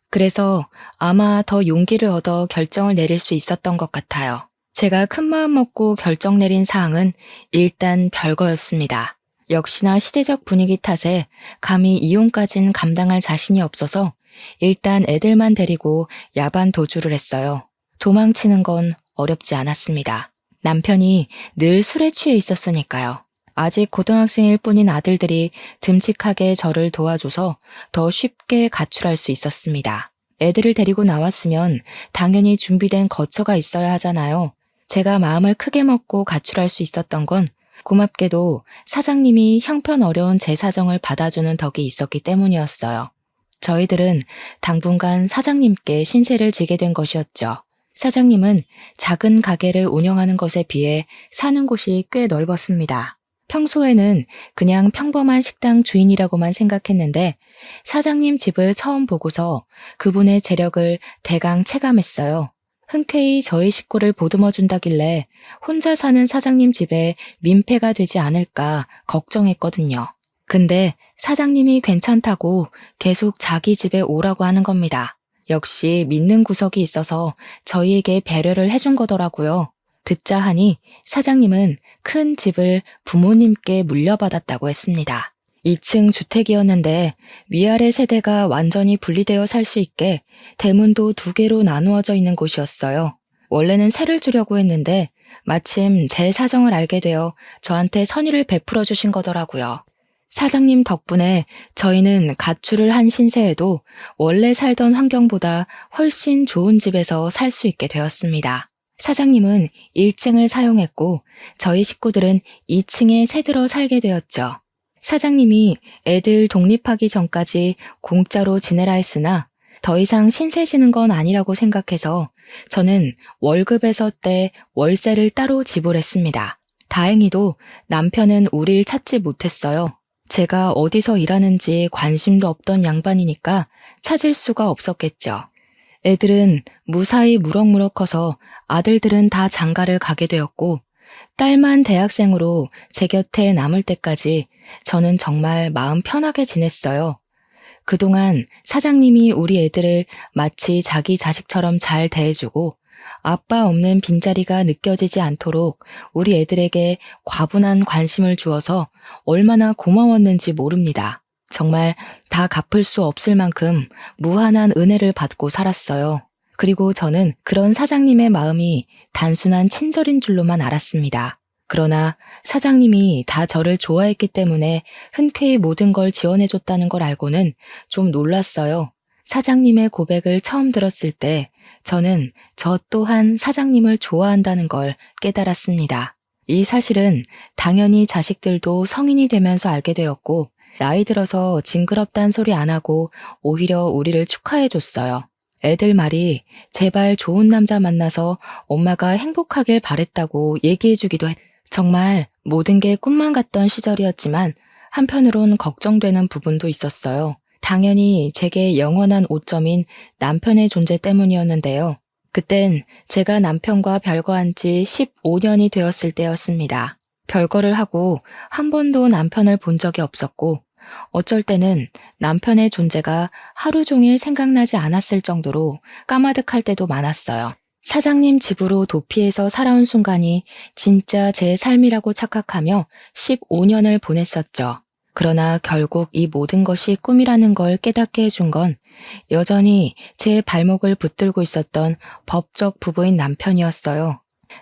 그래서 아마 더 용기를 얻어 결정을 내릴 수 있었던 것 같아요. 제가 큰 마음 먹고 결정 내린 사항은 일단 별거였습니다. 역시나 시대적 분위기 탓에 감히 이혼까진 감당할 자신이 없어서 일단 애들만 데리고 야반 도주를 했어요. 도망치는 건 어렵지 않았습니다. 남편이 늘 술에 취해 있었으니까요. 아직 고등학생일 뿐인 아들들이 듬직하게 저를 도와줘서 더 쉽게 가출할 수 있었습니다. 애들을 데리고 나왔으면 당연히 준비된 거처가 있어야 하잖아요. 제가 마음을 크게 먹고 가출할 수 있었던 건 고맙게도 사장님이 형편어려운 제 사정을 받아주는 덕이 있었기 때문이었어요. 저희들은 당분간 사장님께 신세를 지게 된 것이었죠. 사장님은 작은 가게를 운영하는 것에 비해 사는 곳이 꽤 넓었습니다. 평소에는 그냥 평범한 식당 주인이라고만 생각했는데 사장님 집을 처음 보고서 그분의 재력을 대강 체감했어요. 흔쾌히 저희 식구를 보듬어준다길래 혼자 사는 사장님 집에 민폐가 되지 않을까 걱정했거든요. 근데 사장님이 괜찮다고 계속 자기 집에 오라고 하는 겁니다. 역시 믿는 구석이 있어서 저희에게 배려를 해준 거더라고요. 듣자 하니 사장님은 큰 집을 부모님께 물려받았다고 했습니다. 2층 주택이었는데 위아래 세대가 완전히 분리되어 살 수 있게 대문도 2개로 나누어져 있는 곳이었어요. 원래는 세를 주려고 했는데 마침 제 사정을 알게 되어 저한테 선의를 베풀어 주신 거더라고요. 사장님 덕분에 저희는 가출을 한 신세에도 원래 살던 환경보다 훨씬 좋은 집에서 살 수 있게 되었습니다. 사장님은 1층을 사용했고 저희 식구들은 2층에 새들어 살게 되었죠. 사장님이 애들 독립하기 전까지 공짜로 지내라 했으나 더 이상 신세지는 건 아니라고 생각해서 저는 월급에서 떼 월세를 따로 지불했습니다. 다행히도 남편은 우릴 찾지 못했어요. 제가 어디서 일하는지 관심도 없던 양반이니까 찾을 수가 없었겠죠. 애들은 무사히 무럭무럭 커서 아들들은 다 장가를 가게 되었고 딸만 대학생으로 제 곁에 남을 때까지 저는 정말 마음 편하게 지냈어요. 그동안 사장님이 우리 애들을 마치 자기 자식처럼 잘 대해주고 아빠 없는 빈자리가 느껴지지 않도록 우리 애들에게 과분한 관심을 주어서 얼마나 고마웠는지 모릅니다. 정말 다 갚을 수 없을 만큼 무한한 은혜를 받고 살았어요. 그리고 저는 그런 사장님의 마음이 단순한 친절인 줄로만 알았습니다. 그러나 사장님이 다 저를 좋아했기 때문에 흔쾌히 모든 걸 지원해줬다는 걸 알고는 좀 놀랐어요. 사장님의 고백을 처음 들었을 때 저는 저 또한 사장님을 좋아한다는 걸 깨달았습니다. 이 사실은 당연히 자식들도 성인이 되면서 알게 되었고 나이 들어서 징그럽단 소리 안 하고 오히려 우리를 축하해줬어요. 애들 말이 제발 좋은 남자 만나서 엄마가 행복하길 바랬다고 얘기해주기도 했. 정말 모든 게 꿈만 같던 시절이었지만 한편으론 걱정되는 부분도 있었어요. 당연히 제게 영원한 오점인 남편의 존재 때문이었는데요. 그땐 제가 남편과 별거한 지 15년이 되었을 때였습니다. 별거를 하고 한 번도 남편을 본 적이 없었고 어쩔 때는 남편의 존재가 하루 종일 생각나지 않았을 정도로 까마득할 때도 많았어요. 사장님 집으로 도피해서 살아온 순간이 진짜 제 삶이라고 착각하며 15년을 보냈었죠. 그러나 결국 이 모든 것이 꿈이라는 걸 깨닫게 해준 건 여전히 제 발목을 붙들고 있었던 법적 부부인 남편이었어요.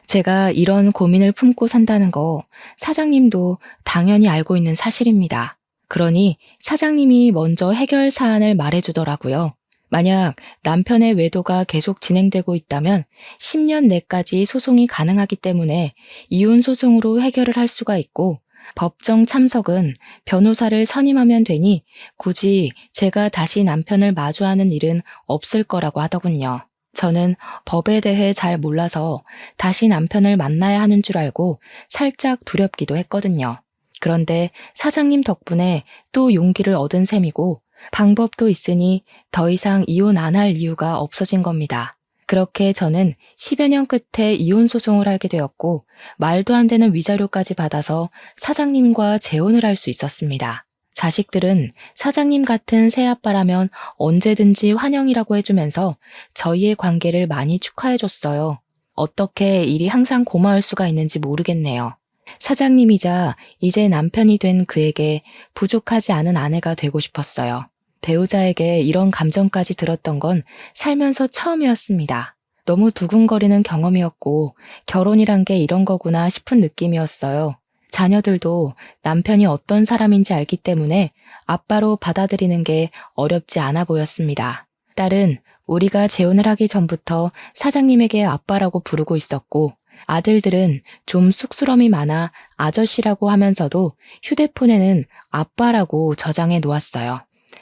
제가 이런 고민을 품고 산다는 거 사장님도 당연히 알고 있는 사실입니다. 그러니 사장님이 먼저 해결 사안을 말해주더라고요. 만약 남편의 외도가 계속 진행되고 있다면 10년 내까지 소송이 가능하기 때문에 이혼 소송으로 해결을 할 수가 있고 법정 참석은 변호사를 선임하면 되니 굳이 제가 다시 남편을 마주하는 일은 없을 거라고 하더군요. 저는 법에 대해 잘 몰라서 다시 남편을 만나야 하는 줄 알고 살짝 두렵기도 했거든요. 그런데 사장님 덕분에 또 용기를 얻은 셈이고 방법도 있으니 더 이상 이혼 안 할 이유가 없어진 겁니다. 그렇게 저는 10여 년 끝에 이혼 소송을 하게 되었고 말도 안 되는 위자료까지 받아서 사장님과 재혼을 할 수 있었습니다. 자식들은 사장님 같은 새아빠라면 언제든지 환영이라고 해주면서 저희의 관계를 많이 축하해줬어요. 어떻게 일이 항상 고마울 수가 있는지 모르겠네요. 사장님이자 이제 남편이 된 그에게 부족하지 않은 아내가 되고 싶었어요. 배우자에게 이런 감정까지 들었던 건 살면서 처음이었습니다. 너무 두근거리는 경험이었고 결혼이란 게 이런 거구나 싶은 느낌이었어요. 자녀들도 남편이 어떤 사람인지 알기 때문에 아빠로 받아들이는 게 어렵지 않아 보였습니다. 딸은 우리가 재혼을 하기 전부터 사장님에게 아빠라고 부르고 있었고 아들들은 좀 쑥스러움이 많아 아저씨라고 하면서도 휴대폰에는 아빠라고 저장해 놓았어요.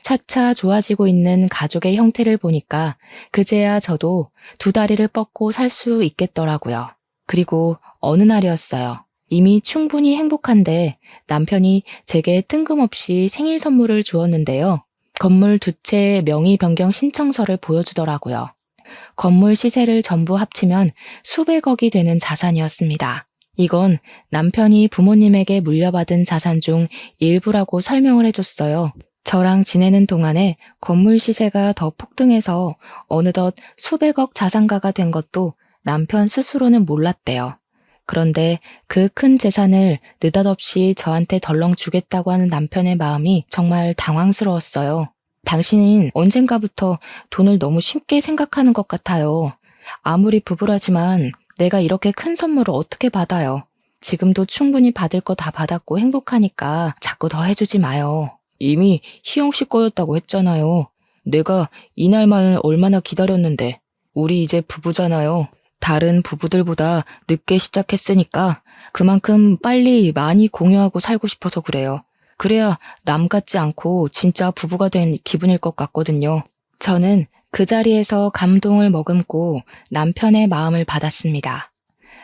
차차 좋아지고 있는 가족의 형태를 보니까 그제야 저도 두 다리를 뻗고 살 수 있겠더라고요. 그리고 어느 날이었어요. 이미 충분히 행복한데 남편이 제게 뜬금없이 생일 선물을 주었는데요. 건물 두 채의 명의 변경 신청서를 보여주더라고요. 건물 시세를 전부 합치면 수백억이 되는 자산이었습니다. 이건 남편이 부모님에게 물려받은 자산 중 일부라고 설명을 해줬어요. 저랑 지내는 동안에 건물 시세가 더 폭등해서 어느덧 수백억 자산가가 된 것도 남편 스스로는 몰랐대요. 그런데 그 큰 재산을 느닷없이 저한테 덜렁 주겠다고 하는 남편의 마음이 정말 당황스러웠어요. 당신은 언젠가부터 돈을 너무 쉽게 생각하는 것 같아요. 아무리 부부라지만 내가 이렇게 큰 선물을 어떻게 받아요? 지금도 충분히 받을 거 다 받았고 행복하니까 자꾸 더 해주지 마요. 이미 희영 씨 거였다고 했잖아요. 내가 이날만을 얼마나 기다렸는데. 우리 이제 부부잖아요. 다른 부부들보다 늦게 시작했으니까 그만큼 빨리 많이 공유하고 살고 싶어서 그래요. 그래야 남 같지 않고 진짜 부부가 된 기분일 것 같거든요. 저는 그 자리에서 감동을 머금고 남편의 마음을 받았습니다.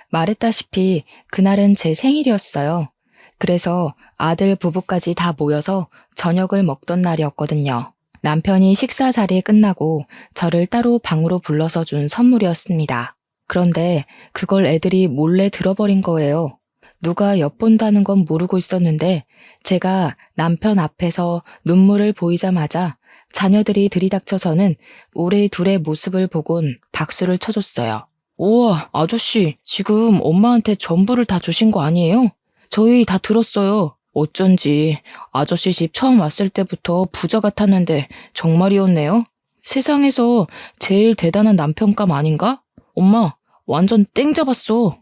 말했다시피 그날은 제 생일이었어요. 그래서 아들 부부까지 다 모여서 저녁을 먹던 날이었거든요. 남편이 식사 자리에 끝나고 저를 따로 방으로 불러서 준 선물이었습니다. 그런데 그걸 애들이 몰래 들어버린 거예요. 누가 엿본다는 건 모르고 있었는데 제가 남편 앞에서 눈물을 보이자마자 자녀들이 들이닥쳐서는 우리 둘의 모습을 보곤 박수를 쳐줬어요. 우와, 아저씨, 지금 엄마한테 전부를 다 주신 거 아니에요? 저희 다 들었어요. 어쩐지 아저씨 집 처음 왔을 때부터 부자 같았는데 정말이었네요. 세상에서 제일 대단한 남편감 아닌가? 엄마, 완전 땡 잡았어.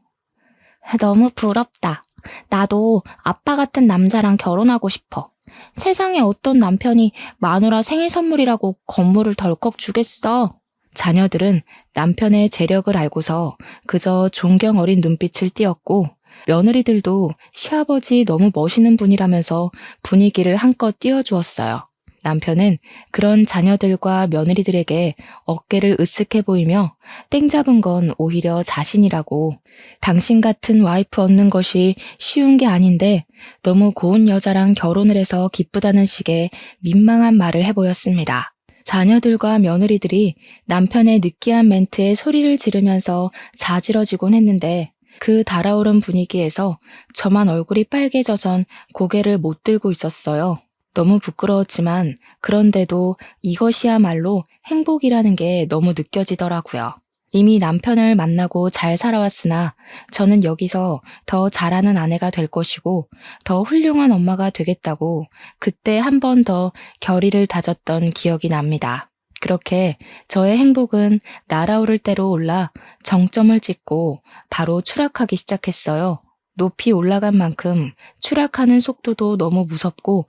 너무 부럽다. 나도 아빠 같은 남자랑 결혼하고 싶어. 세상에 어떤 남편이 마누라 생일 선물이라고 건물을 덜컥 주겠어. 자녀들은 남편의 재력을 알고서 그저 존경 어린 눈빛을 띄었고 며느리들도 시아버지 너무 멋있는 분이라면서 분위기를 한껏 띄워주었어요. 남편은 그런 자녀들과 며느리들에게 어깨를 으쓱해 보이며 땡 잡은 건 오히려 자신이라고, 당신 같은 와이프 얻는 것이 쉬운 게 아닌데 너무 고운 여자랑 결혼을 해서 기쁘다는 식의 민망한 말을 해보였습니다. 자녀들과 며느리들이 남편의 느끼한 멘트에 소리를 지르면서 자지러지곤 했는데 그 달아오른 분위기에서 저만 얼굴이 빨개져선 고개를 못 들고 있었어요. 너무 부끄러웠지만 그런데도 이것이야말로 행복이라는 게 너무 느껴지더라고요. 이미 남편을 만나고 잘 살아왔으나 저는 여기서 더 잘하는 아내가 될 것이고 더 훌륭한 엄마가 되겠다고 그때 한 번 더 결의를 다졌던 기억이 납니다. 그렇게 저의 행복은 날아오를 대로 올라 정점을 찍고 바로 추락하기 시작했어요. 높이 올라간 만큼 추락하는 속도도 너무 무섭고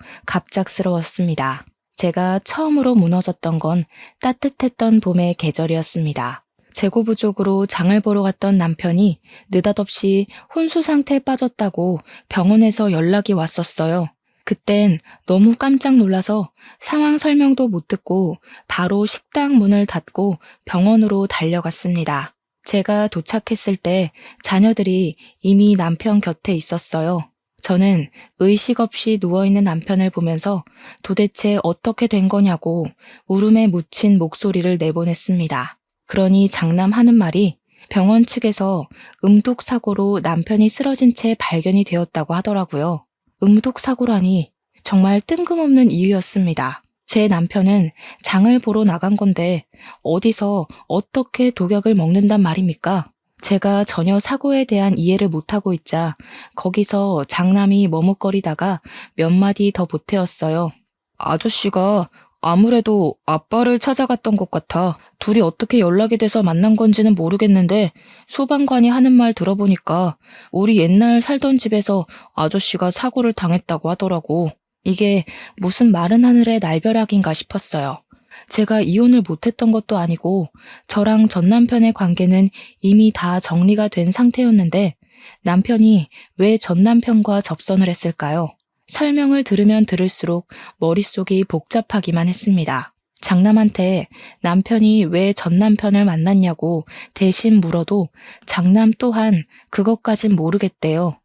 갑작스러웠습니다. 제가 처음으로 무너졌던 건 따뜻했던 봄의 계절이었습니다. 재고 부족으로 장을 보러 갔던 남편이 느닷없이 혼수 상태에 빠졌다고 병원에서 연락이 왔었어요. 그땐 너무 깜짝 놀라서 상황 설명도 못 듣고 바로 식당 문을 닫고 병원으로 달려갔습니다. 제가 도착했을 때 자녀들이 이미 남편 곁에 있었어요. 저는 의식 없이 누워있는 남편을 보면서 도대체 어떻게 된 거냐고 울음에 묻힌 목소리를 내보냈습니다. 그러니 장남하는 말이 병원 측에서 음독사고로 남편이 쓰러진 채 발견이 되었다고 하더라고요. 음독사고라니 정말 뜬금없는 이유였습니다. 제 남편은 장을 보러 나간 건데 어디서 어떻게 독약을 먹는단 말입니까? 제가 전혀 사고에 대한 이해를 못하고 있자 거기서 장남이 머뭇거리다가 몇 마디 더 보태었어요. 아저씨가 아무래도 아빠를 찾아갔던 것 같아. 둘이 어떻게 연락이 돼서 만난 건지는 모르겠는데 소방관이 하는 말 들어보니까 우리 옛날 살던 집에서 아저씨가 사고를 당했다고 하더라고. 이게 무슨 마른 하늘의 날벼락인가 싶었어요. 제가 이혼을 못했던 것도 아니고 저랑 전 남편의 관계는 이미 다 정리가 된 상태였는데 남편이 왜 전 남편과 접선을 했을까요? 설명을 들으면 들을수록 머릿속이 복잡하기만 했습니다. 장남한테 남편이 왜 전 남편을 만났냐고 대신 물어도 장남 또한 그것까진 모르겠대요.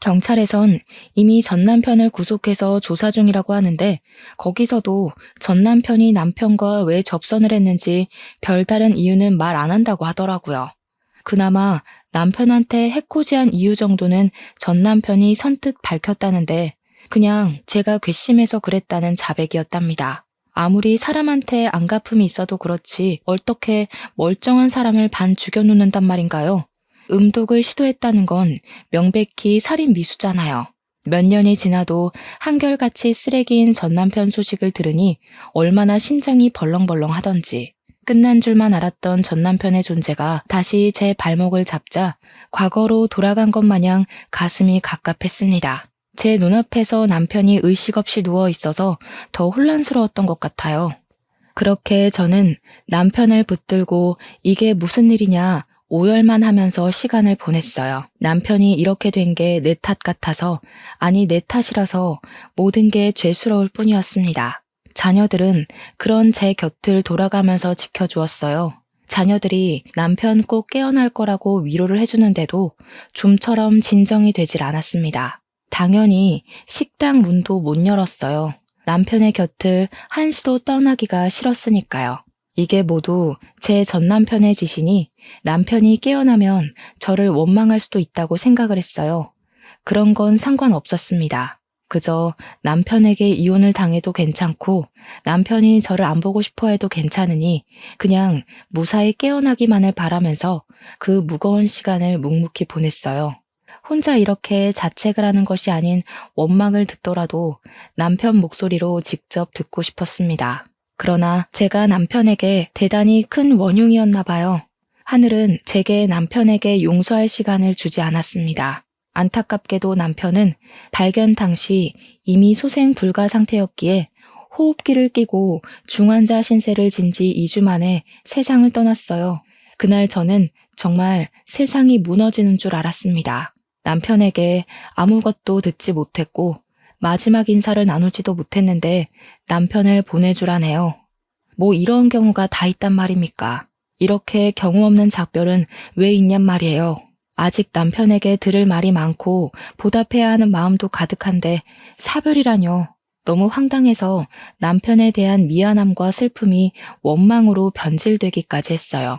경찰에선 이미 전 남편을 구속해서 조사 중이라고 하는데 거기서도 전 남편이 남편과 왜 접선을 했는지 별다른 이유는 말 안 한다고 하더라고요. 그나마 남편한테 해코지한 이유 정도는 전 남편이 선뜻 밝혔다는데 그냥 제가 괘씸해서 그랬다는 자백이었답니다. 아무리 사람한테 안갚음이 있어도 그렇지 어떻게 멀쩡한 사람을 반 죽여놓는단 말인가요? 음독을 시도했다는 건 명백히 살인 미수잖아요. 몇 년이 지나도 한결같이 쓰레기인 전 남편 소식을 들으니 얼마나 심장이 벌렁벌렁 하던지. 끝난 줄만 알았던 전 남편의 존재가 다시 제 발목을 잡자 과거로 돌아간 것 마냥 가슴이 갑갑했습니다. 제 눈앞에서 남편이 의식 없이 누워 있어서 더 혼란스러웠던 것 같아요. 그렇게 저는 남편을 붙들고 이게 무슨 일이냐 오열만 하면서 시간을 보냈어요. 남편이 이렇게 된 게 내 탓 같아서, 아니 내 탓이라서 모든 게 죄스러울 뿐이었습니다. 자녀들은 그런 제 곁을 돌아가면서 지켜주었어요. 자녀들이 남편 꼭 깨어날 거라고 위로를 해주는데도 좀처럼 진정이 되질 않았습니다. 당연히 식당 문도 못 열었어요. 남편의 곁을 한시도 떠나기가 싫었으니까요. 이게 모두 제 전 남편의 짓이니 남편이 깨어나면 저를 원망할 수도 있다고 생각을 했어요. 그런 건 상관없었습니다. 그저 남편에게 이혼을 당해도 괜찮고 남편이 저를 안 보고 싶어 해도 괜찮으니 그냥 무사히 깨어나기만을 바라면서 그 무거운 시간을 묵묵히 보냈어요. 혼자 이렇게 자책을 하는 것이 아닌 원망을 듣더라도 남편 목소리로 직접 듣고 싶었습니다. 그러나 제가 남편에게 대단히 큰 원흉이었나 봐요. 하늘은 제게 남편에게 용서할 시간을 주지 않았습니다. 안타깝게도 남편은 발견 당시 이미 소생 불가 상태였기에 호흡기를 끼고 중환자 신세를 진 지 2주 만에 세상을 떠났어요. 그날 저는 정말 세상이 무너지는 줄 알았습니다. 남편에게 아무것도 듣지 못했고 마지막 인사를 나누지도 못했는데 남편을 보내주라네요. 뭐 이런 경우가 다 있단 말입니까? 이렇게 경우 없는 작별은 왜 있냔 말이에요. 아직 남편에게 들을 말이 많고 보답해야 하는 마음도 가득한데 사별이라뇨. 너무 황당해서 남편에 대한 미안함과 슬픔이 원망으로 변질되기까지 했어요.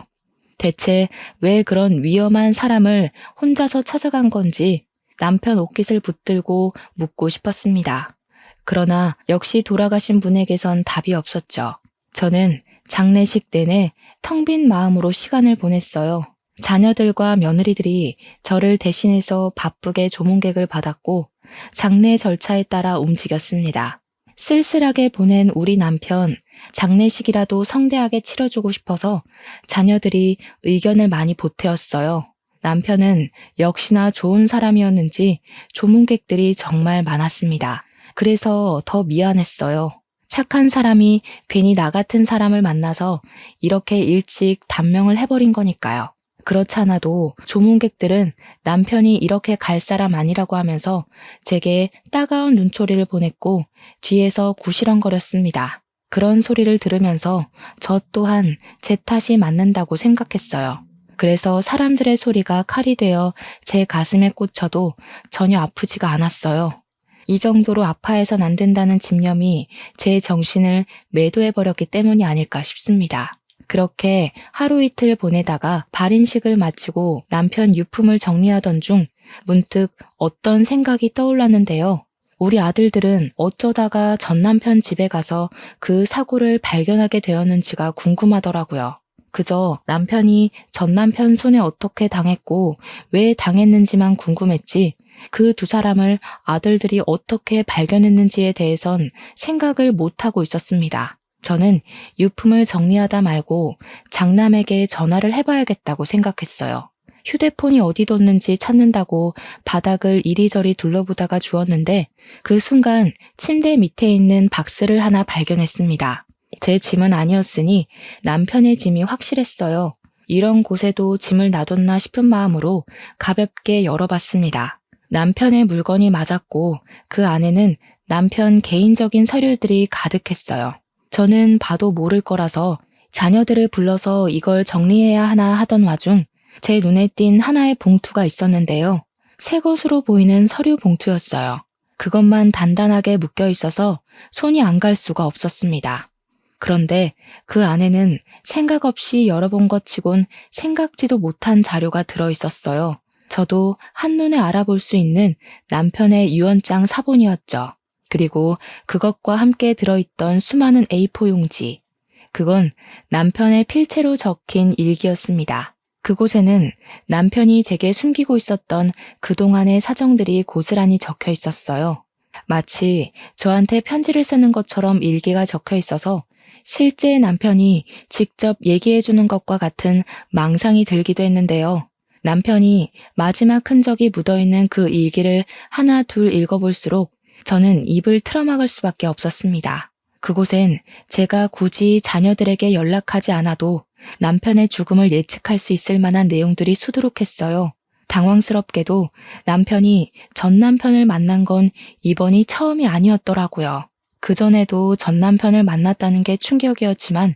대체 왜 그런 위험한 사람을 혼자서 찾아간 건지 남편 옷깃을 붙들고 묻고 싶었습니다. 그러나 역시 돌아가신 분에게선 답이 없었죠. 저는 장례식 내내 텅 빈 마음으로 시간을 보냈어요. 자녀들과 며느리들이 저를 대신해서 바쁘게 조문객을 받았고 장례 절차에 따라 움직였습니다. 쓸쓸하게 보낸 우리 남편, 장례식이라도 성대하게 치러주고 싶어서 자녀들이 의견을 많이 보태었어요. 남편은 역시나 좋은 사람이었는지 조문객들이 정말 많았습니다. 그래서 더 미안했어요. 착한 사람이 괜히 나 같은 사람을 만나서 이렇게 일찍 단명을 해버린 거니까요. 그렇지 않아도 조문객들은 남편이 이렇게 갈 사람 아니라고 하면서 제게 따가운 눈초리를 보냈고 뒤에서 구시렁거렸습니다. 그런 소리를 들으면서 저 또한 제 탓이 맞는다고 생각했어요. 그래서 사람들의 소리가 칼이 되어 제 가슴에 꽂혀도 전혀 아프지가 않았어요. 이 정도로 아파해선 안 된다는 집념이 제 정신을 매도해버렸기 때문이 아닐까 싶습니다. 그렇게 하루 이틀 보내다가 발인식을 마치고 남편 유품을 정리하던 중 문득 어떤 생각이 떠올랐는데요. 우리 아들들은 어쩌다가 전 남편 집에 가서 그 사고를 발견하게 되었는지가 궁금하더라고요. 그저 남편이 전 남편 손에 어떻게 당했고 왜 당했는지만 궁금했지 그 두 사람을 아들들이 어떻게 발견했는지에 대해선 생각을 못하고 있었습니다. 저는 유품을 정리하다 말고 장남에게 전화를 해봐야겠다고 생각했어요. 휴대폰이 어디 뒀는지 찾는다고 바닥을 이리저리 둘러보다가 주웠는데 그 순간 침대 밑에 있는 박스를 하나 발견했습니다. 제 짐은 아니었으니 남편의 짐이 확실했어요. 이런 곳에도 짐을 놔뒀나 싶은 마음으로 가볍게 열어봤습니다. 남편의 물건이 맞았고 그 안에는 남편 개인적인 서류들이 가득했어요. 저는 봐도 모를 거라서 자녀들을 불러서 이걸 정리해야 하나 하던 와중 제 눈에 띈 하나의 봉투가 있었는데요. 새 것으로 보이는 서류 봉투였어요. 그것만 단단하게 묶여 있어서 손이 안 갈 수가 없었습니다. 그런데 그 안에는 생각 없이 열어본 것 치곤 생각지도 못한 자료가 들어 있었어요. 저도 한눈에 알아볼 수 있는 남편의 유언장 사본이었죠. 그리고 그것과 함께 들어있던 수많은 A4 용지. 그건 남편의 필체로 적힌 일기였습니다. 그곳에는 남편이 제게 숨기고 있었던 그동안의 사정들이 고스란히 적혀 있었어요. 마치 저한테 편지를 쓰는 것처럼 일기가 적혀 있어서 실제 남편이 직접 얘기해주는 것과 같은 망상이 들기도 했는데요. 남편이 마지막 흔적이 묻어있는 그 일기를 하나 둘 읽어볼수록 저는 입을 틀어막을 수밖에 없었습니다. 그곳엔 제가 굳이 자녀들에게 연락하지 않아도 남편의 죽음을 예측할 수 있을 만한 내용들이 수두룩했어요. 당황스럽게도 남편이 전 남편을 만난 건 이번이 처음이 아니었더라고요. 그전에도 전 남편을 만났다는 게 충격이었지만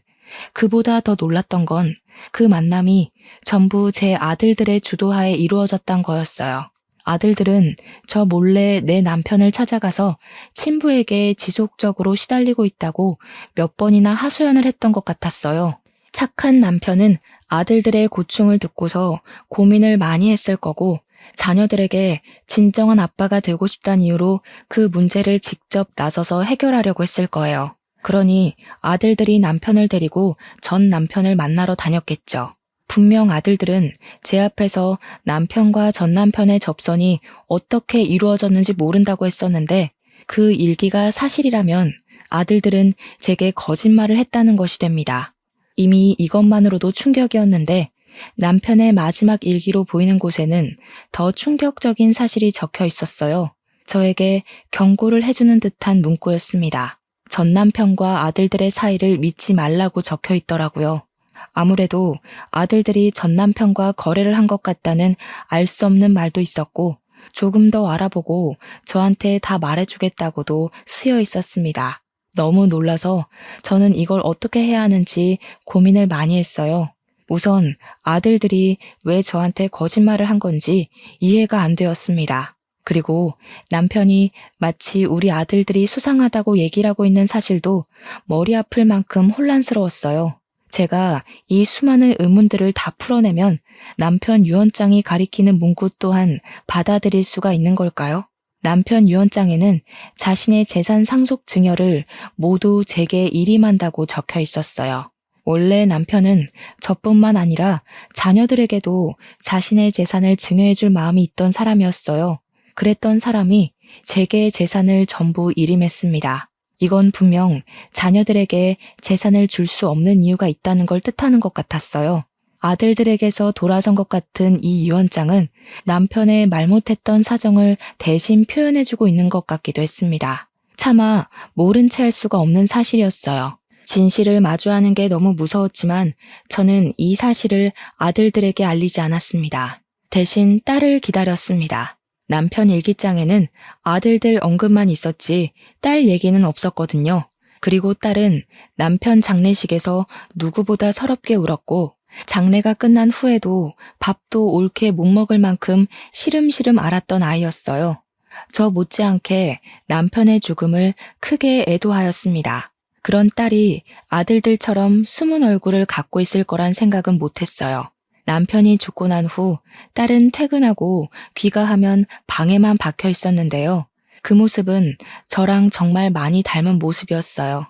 그보다 더 놀랐던 건 그 만남이 전부 제 아들들의 주도하에 이루어졌단 거였어요. 아들들은 저 몰래 내 남편을 찾아가서 친부에게 지속적으로 시달리고 있다고 몇 번이나 하소연을 했던 것 같았어요. 착한 남편은 아들들의 고충을 듣고서 고민을 많이 했을 거고 자녀들에게 진정한 아빠가 되고 싶다는 이유로 그 문제를 직접 나서서 해결하려고 했을 거예요. 그러니 아들들이 남편을 데리고 전 남편을 만나러 다녔겠죠. 분명 아들들은 제 앞에서 남편과 전 남편의 접선이 어떻게 이루어졌는지 모른다고 했었는데 그 일기가 사실이라면 아들들은 제게 거짓말을 했다는 것이 됩니다. 이미 이것만으로도 충격이었는데 남편의 마지막 일기로 보이는 곳에는 더 충격적인 사실이 적혀 있었어요. 저에게 경고를 해주는 듯한 문구였습니다. 전 남편과 아들들의 사이를 믿지 말라고 적혀 있더라고요. 아무래도 아들들이 전 남편과 거래를 한 것 같다는 알 수 없는 말도 있었고 조금 더 알아보고 저한테 다 말해주겠다고도 쓰여 있었습니다. 너무 놀라서 저는 이걸 어떻게 해야 하는지 고민을 많이 했어요. 우선 아들들이 왜 저한테 거짓말을 한 건지 이해가 안 되었습니다. 그리고 남편이 마치 우리 아들들이 수상하다고 얘기를 하고 있는 사실도 머리 아플 만큼 혼란스러웠어요. 제가 이 수많은 의문들을 다 풀어내면 남편 유언장이 가리키는 문구 또한 받아들일 수가 있는 걸까요? 남편 유언장에는 자신의 재산 상속 증여를 모두 제게 일임한다고 적혀 있었어요. 원래 남편은 저뿐만 아니라 자녀들에게도 자신의 재산을 증여해줄 마음이 있던 사람이었어요. 그랬던 사람이 제게 재산을 전부 일임했습니다. 이건 분명 자녀들에게 재산을 줄 수 없는 이유가 있다는 걸 뜻하는 것 같았어요. 아들들에게서 돌아선 것 같은 이 유언장은 남편의 말 못했던 사정을 대신 표현해주고 있는 것 같기도 했습니다. 차마 모른 채 할 수가 없는 사실이었어요. 진실을 마주하는 게 너무 무서웠지만 저는 이 사실을 아들들에게 알리지 않았습니다. 대신 딸을 기다렸습니다. 남편 일기장에는 아들들 언급만 있었지 딸 얘기는 없었거든요. 그리고 딸은 남편 장례식에서 누구보다 서럽게 울었고 장례가 끝난 후에도 밥도 옳게 못 먹을 만큼 시름시름 앓았던 아이였어요. 저 못지않게 남편의 죽음을 크게 애도하였습니다. 그런 딸이 아들들처럼 숨은 얼굴을 갖고 있을 거란 생각은 못했어요. 남편이 죽고 난 후 딸은 퇴근하고 귀가하면 방에만 박혀 있었는데요. 그 모습은 저랑 정말 많이 닮은 모습이었어요.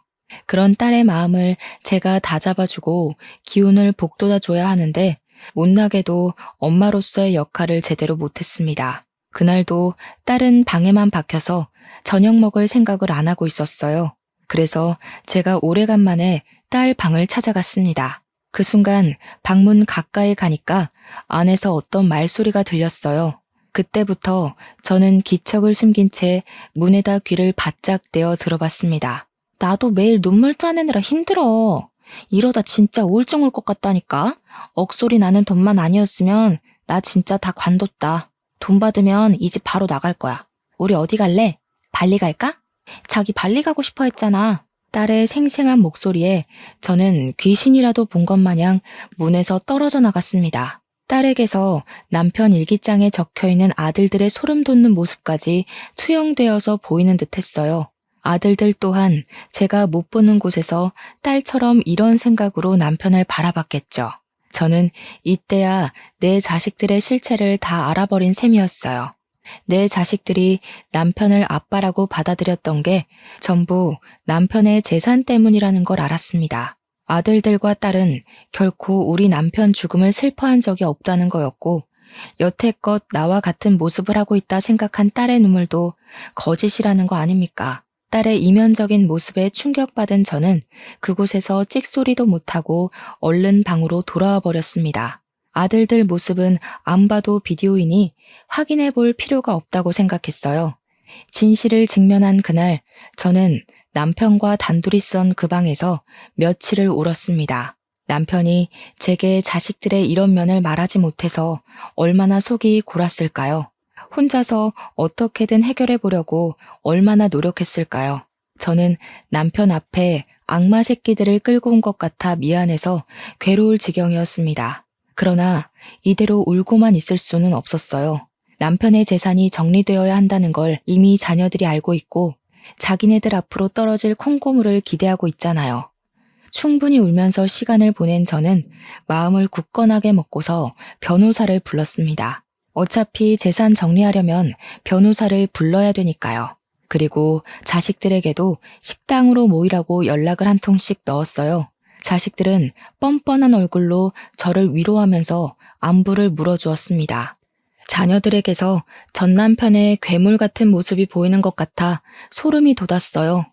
그런 딸의 마음을 제가 다잡아주고 기운을 북돋아줘야 하는데 못나게도 엄마로서의 역할을 제대로 못했습니다. 그날도 딸은 방에만 박혀서 저녁 먹을 생각을 안 하고 있었어요. 그래서 제가 오래간만에 딸 방을 찾아갔습니다. 그 순간 방문 가까이 가니까 안에서 어떤 말소리가 들렸어요. 그때부터 저는 기척을 숨긴 채 문에다 귀를 바짝 대어 들어봤습니다. 나도 매일 눈물 짜내느라 힘들어. 이러다 진짜 우울증 올 것 같다니까. 억소리 나는 돈만 아니었으면 나 진짜 다 관뒀다. 돈 받으면 이 집 바로 나갈 거야. 우리 어디 갈래? 발리 갈까? 자기 발리 가고 싶어 했잖아. 딸의 생생한 목소리에 저는 귀신이라도 본 것 마냥 문에서 떨어져 나갔습니다. 딸에게서 남편 일기장에 적혀있는 아들들의 소름 돋는 모습까지 투영되어서 보이는 듯 했어요. 아들들 또한 제가 못 보는 곳에서 딸처럼 이런 생각으로 남편을 바라봤겠죠. 저는 이때야 내 자식들의 실체를 다 알아버린 셈이었어요. 내 자식들이 남편을 아빠라고 받아들였던 게 전부 남편의 재산 때문이라는 걸 알았습니다. 아들들과 딸은 결코 우리 남편 죽음을 슬퍼한 적이 없다는 거였고, 여태껏 나와 같은 모습을 하고 있다 생각한 딸의 눈물도 거짓이라는 거 아닙니까? 딸의 이면적인 모습에 충격받은 저는 그곳에서 찍소리도 못하고 얼른 방으로 돌아와 버렸습니다. 아들들 모습은 안 봐도 비디오이니 확인해 볼 필요가 없다고 생각했어요. 진실을 직면한 그날, 저는 남편과 단둘이 썬 그 방에서 며칠을 울었습니다. 남편이 제게 자식들의 이런 면을 말하지 못해서 얼마나 속이 골았을까요? 혼자서 어떻게든 해결해 보려고 얼마나 노력했을까요? 저는 남편 앞에 악마 새끼들을 끌고 온 것 같아 미안해서 괴로울 지경이었습니다. 그러나 이대로 울고만 있을 수는 없었어요. 남편의 재산이 정리되어야 한다는 걸 이미 자녀들이 알고 있고 자기네들 앞으로 떨어질 콩고물을 기대하고 있잖아요. 충분히 울면서 시간을 보낸 저는 마음을 굳건하게 먹고서 변호사를 불렀습니다. 어차피 재산 정리하려면 변호사를 불러야 되니까요. 그리고 자식들에게도 식당으로 모이라고 연락을 한 통씩 넣었어요. 자식들은 뻔뻔한 얼굴로 저를 위로하면서 안부를 물어주었습니다. 자녀들에게서 전 남편의 괴물 같은 모습이 보이는 것 같아 소름이 돋았어요.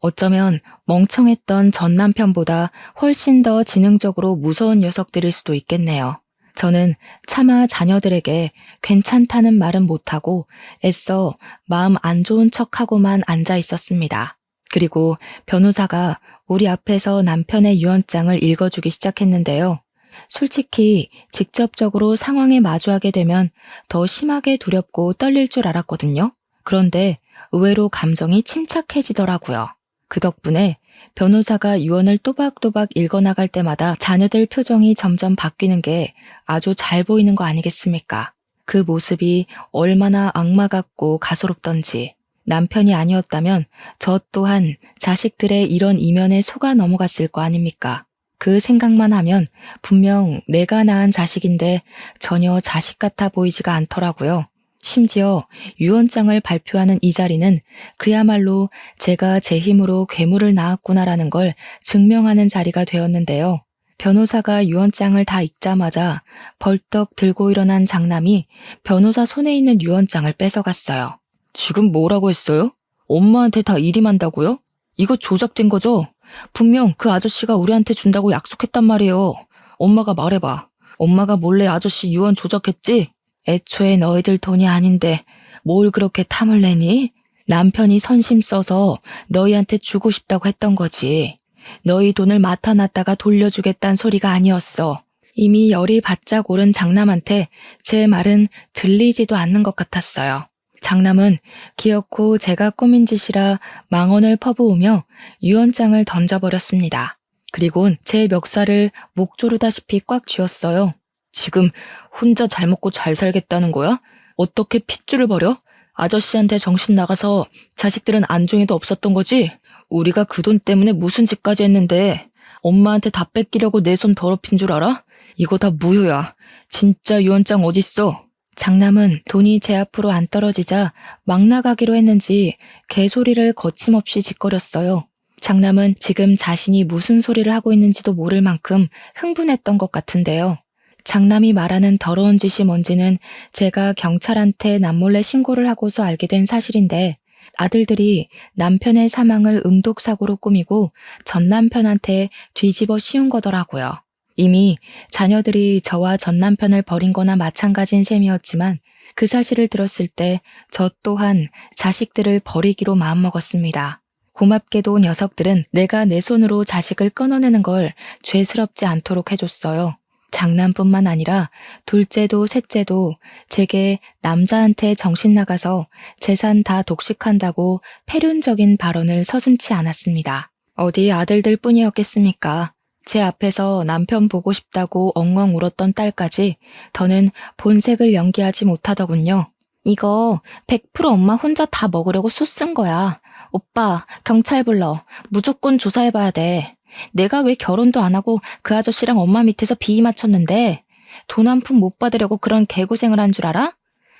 어쩌면 멍청했던 전 남편보다 훨씬 더 지능적으로 무서운 녀석들일 수도 있겠네요. 저는 차마 자녀들에게 괜찮다는 말은 못하고 애써 마음 안 좋은 척하고만 앉아 있었습니다. 그리고 변호사가 우리 앞에서 남편의 유언장을 읽어주기 시작했는데요. 솔직히 직접적으로 상황에 마주하게 되면 더 심하게 두렵고 떨릴 줄 알았거든요. 그런데 의외로 감정이 침착해지더라고요. 그 덕분에 변호사가 유언을 또박또박 읽어나갈 때마다 자녀들 표정이 점점 바뀌는 게 아주 잘 보이는 거 아니겠습니까? 그 모습이 얼마나 악마 같고 가소롭던지. 남편이 아니었다면 저 또한 자식들의 이런 이면에 속아 넘어갔을 거 아닙니까? 그 생각만 하면 분명 내가 낳은 자식인데 전혀 자식 같아 보이지가 않더라고요. 심지어 유언장을 발표하는 이 자리는 그야말로 제가 제 힘으로 괴물을 낳았구나라는 걸 증명하는 자리가 되었는데요. 변호사가 유언장을 다 읽자마자 벌떡 들고 일어난 장남이 변호사 손에 있는 유언장을 뺏어갔어요. 지금 뭐라고 했어요? 엄마한테 다 일임한다고요? 이거 조작된 거죠? 분명 그 아저씨가 우리한테 준다고 약속했단 말이에요. 엄마가 말해봐. 엄마가 몰래 아저씨 유언 조작했지? 애초에 너희들 돈이 아닌데 뭘 그렇게 탐을 내니? 남편이 선심 써서 너희한테 주고 싶다고 했던 거지. 너희 돈을 맡아놨다가 돌려주겠다는 소리가 아니었어. 이미 열이 바짝 오른 장남한테 제 말은 들리지도 않는 것 같았어요. 장남은 기어코 제가 꾸민 짓이라 망언을 퍼부으며 유언장을 던져버렸습니다. 그리곤 제 멱살을 목 조르다시피 꽉 쥐었어요. 지금 혼자 잘 먹고 잘 살겠다는 거야? 어떻게 핏줄을 버려? 아저씨한테 정신 나가서 자식들은 안중에도 없었던 거지? 우리가 그 돈 때문에 무슨 짓까지 했는데 엄마한테 다 뺏기려고 내 손 더럽힌 줄 알아? 이거 다 무효야. 진짜 유언장 어딨어? 장남은 돈이 제 앞으로 안 떨어지자 막 나가기로 했는지 개소리를 거침없이 짓거렸어요. 장남은 지금 자신이 무슨 소리를 하고 있는지도 모를 만큼 흥분했던 것 같은데요. 장남이 말하는 더러운 짓이 뭔지는 제가 경찰한테 남몰래 신고를 하고서 알게 된 사실인데 아들들이 남편의 사망을 음독사고로 꾸미고 전 남편한테 뒤집어 씌운 거더라고요. 이미 자녀들이 저와 전 남편을 버린 거나 마찬가지인 셈이었지만 그 사실을 들었을 때 저 또한 자식들을 버리기로 마음먹었습니다. 고맙게도 녀석들은 내가 내 손으로 자식을 끊어내는 걸 죄스럽지 않도록 해줬어요. 장남뿐만 아니라 둘째도 셋째도 제게 남자한테 정신 나가서 재산 다 독식한다고 패륜적인 발언을 서슴지 않았습니다. 어디 아들들 뿐이었겠습니까? 제 앞에서 남편 보고 싶다고 엉엉 울었던 딸까지 더는 본색을 연기하지 못하더군요. 이거 100% 엄마 혼자 다 먹으려고 수 쓴 거야. 오빠, 경찰 불러. 무조건 조사해봐야 돼. 내가 왜 결혼도 안 하고 그 아저씨랑 엄마 밑에서 비위 맞췄는데 돈 한 푼 못 받으려고 그런 개고생을 한 줄 알아?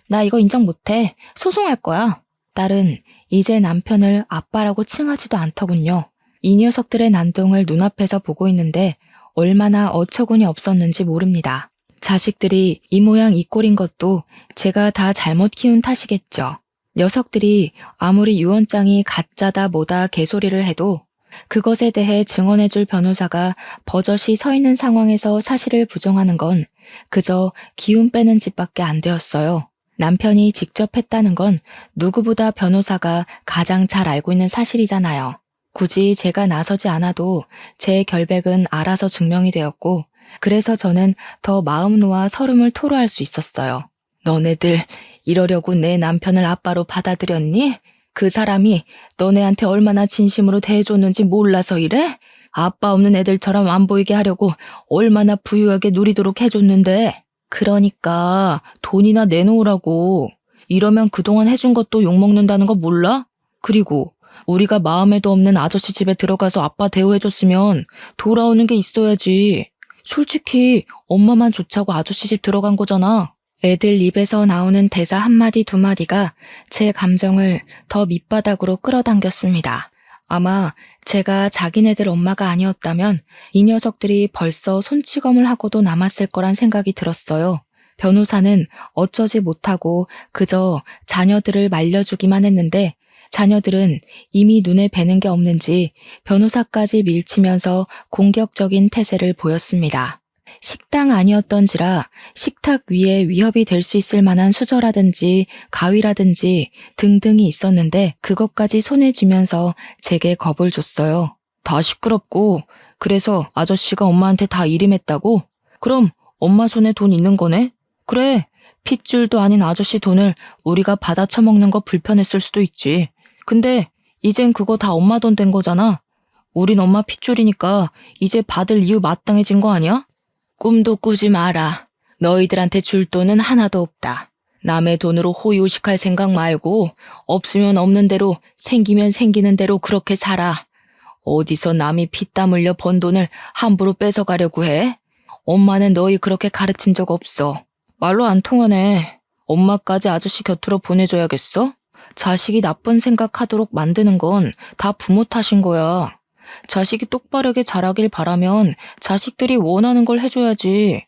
나 이거 인정 못해. 소송할 거야. 딸은 이제 남편을 아빠라고 칭하지도 않더군요. 이 녀석들의 난동을 눈앞에서 보고 있는데 얼마나 어처구니 없었는지 모릅니다. 자식들이 이 모양 이 꼴인 것도 제가 다 잘못 키운 탓이겠죠. 녀석들이 아무리 유언장이 가짜다 뭐다 개소리를 해도 그것에 대해 증언해줄 변호사가 버젓이 서 있는 상황에서 사실을 부정하는 건 그저 기운 빼는 짓밖에 안 되었어요. 남편이 직접 했다는 건 누구보다 변호사가 가장 잘 알고 있는 사실이잖아요. 굳이 제가 나서지 않아도 제 결백은 알아서 증명이 되었고 그래서 저는 더 마음 놓아 서름을 토로할 수 있었어요. 너네들 이러려고 내 남편을 아빠로 받아들였니? 그 사람이 너네한테 얼마나 진심으로 대해줬는지 몰라서 이래? 아빠 없는 애들처럼 안 보이게 하려고 얼마나 부유하게 누리도록 해줬는데. 그러니까 돈이나 내놓으라고. 이러면 그동안 해준 것도 욕먹는다는 거 몰라? 그리고 우리가 마음에도 없는 아저씨 집에 들어가서 아빠 대우해줬으면 돌아오는 게 있어야지. 솔직히 엄마만 좋자고 아저씨 집 들어간 거잖아. 애들 입에서 나오는 대사 한마디 두마디가 제 감정을 더 밑바닥으로 끌어당겼습니다. 아마 제가 자기네들 엄마가 아니었다면 이 녀석들이 벌써 손찌검을 하고도 남았을 거란 생각이 들었어요. 변호사는 어쩌지 못하고 그저 자녀들을 말려주기만 했는데 자녀들은 이미 눈에 뵈는 게 없는지 변호사까지 밀치면서 공격적인 태세를 보였습니다. 식당 아니었던지라 식탁 위에 위협이 될 수 있을 만한 수저라든지 가위라든지 등등이 있었는데 그것까지 손에 쥐면서 제게 겁을 줬어요. 다 시끄럽고 그래서 아저씨가 엄마한테 다 일임했다고? 그럼 엄마 손에 돈 있는 거네? 그래, 핏줄도 아닌 아저씨 돈을 우리가 받아 처먹는 거 불편했을 수도 있지. 근데 이젠 그거 다 엄마 돈 된 거잖아. 우린 엄마 핏줄이니까 이제 받을 이유 마땅해진 거 아니야? 꿈도 꾸지 마라. 너희들한테 줄 돈은 하나도 없다. 남의 돈으로 호의호식할 생각 말고 없으면 없는 대로 생기면 생기는 대로 그렇게 살아. 어디서 남이 피땀 흘려 번 돈을 함부로 뺏어가려고 해? 엄마는 너희 그렇게 가르친 적 없어. 말로 안 통하네. 엄마까지 아저씨 곁으로 보내줘야겠어? 자식이 나쁜 생각하도록 만드는 건 다 부모 탓인 거야. 자식이 똑바르게 자라길 바라면 자식들이 원하는 걸 해줘야지.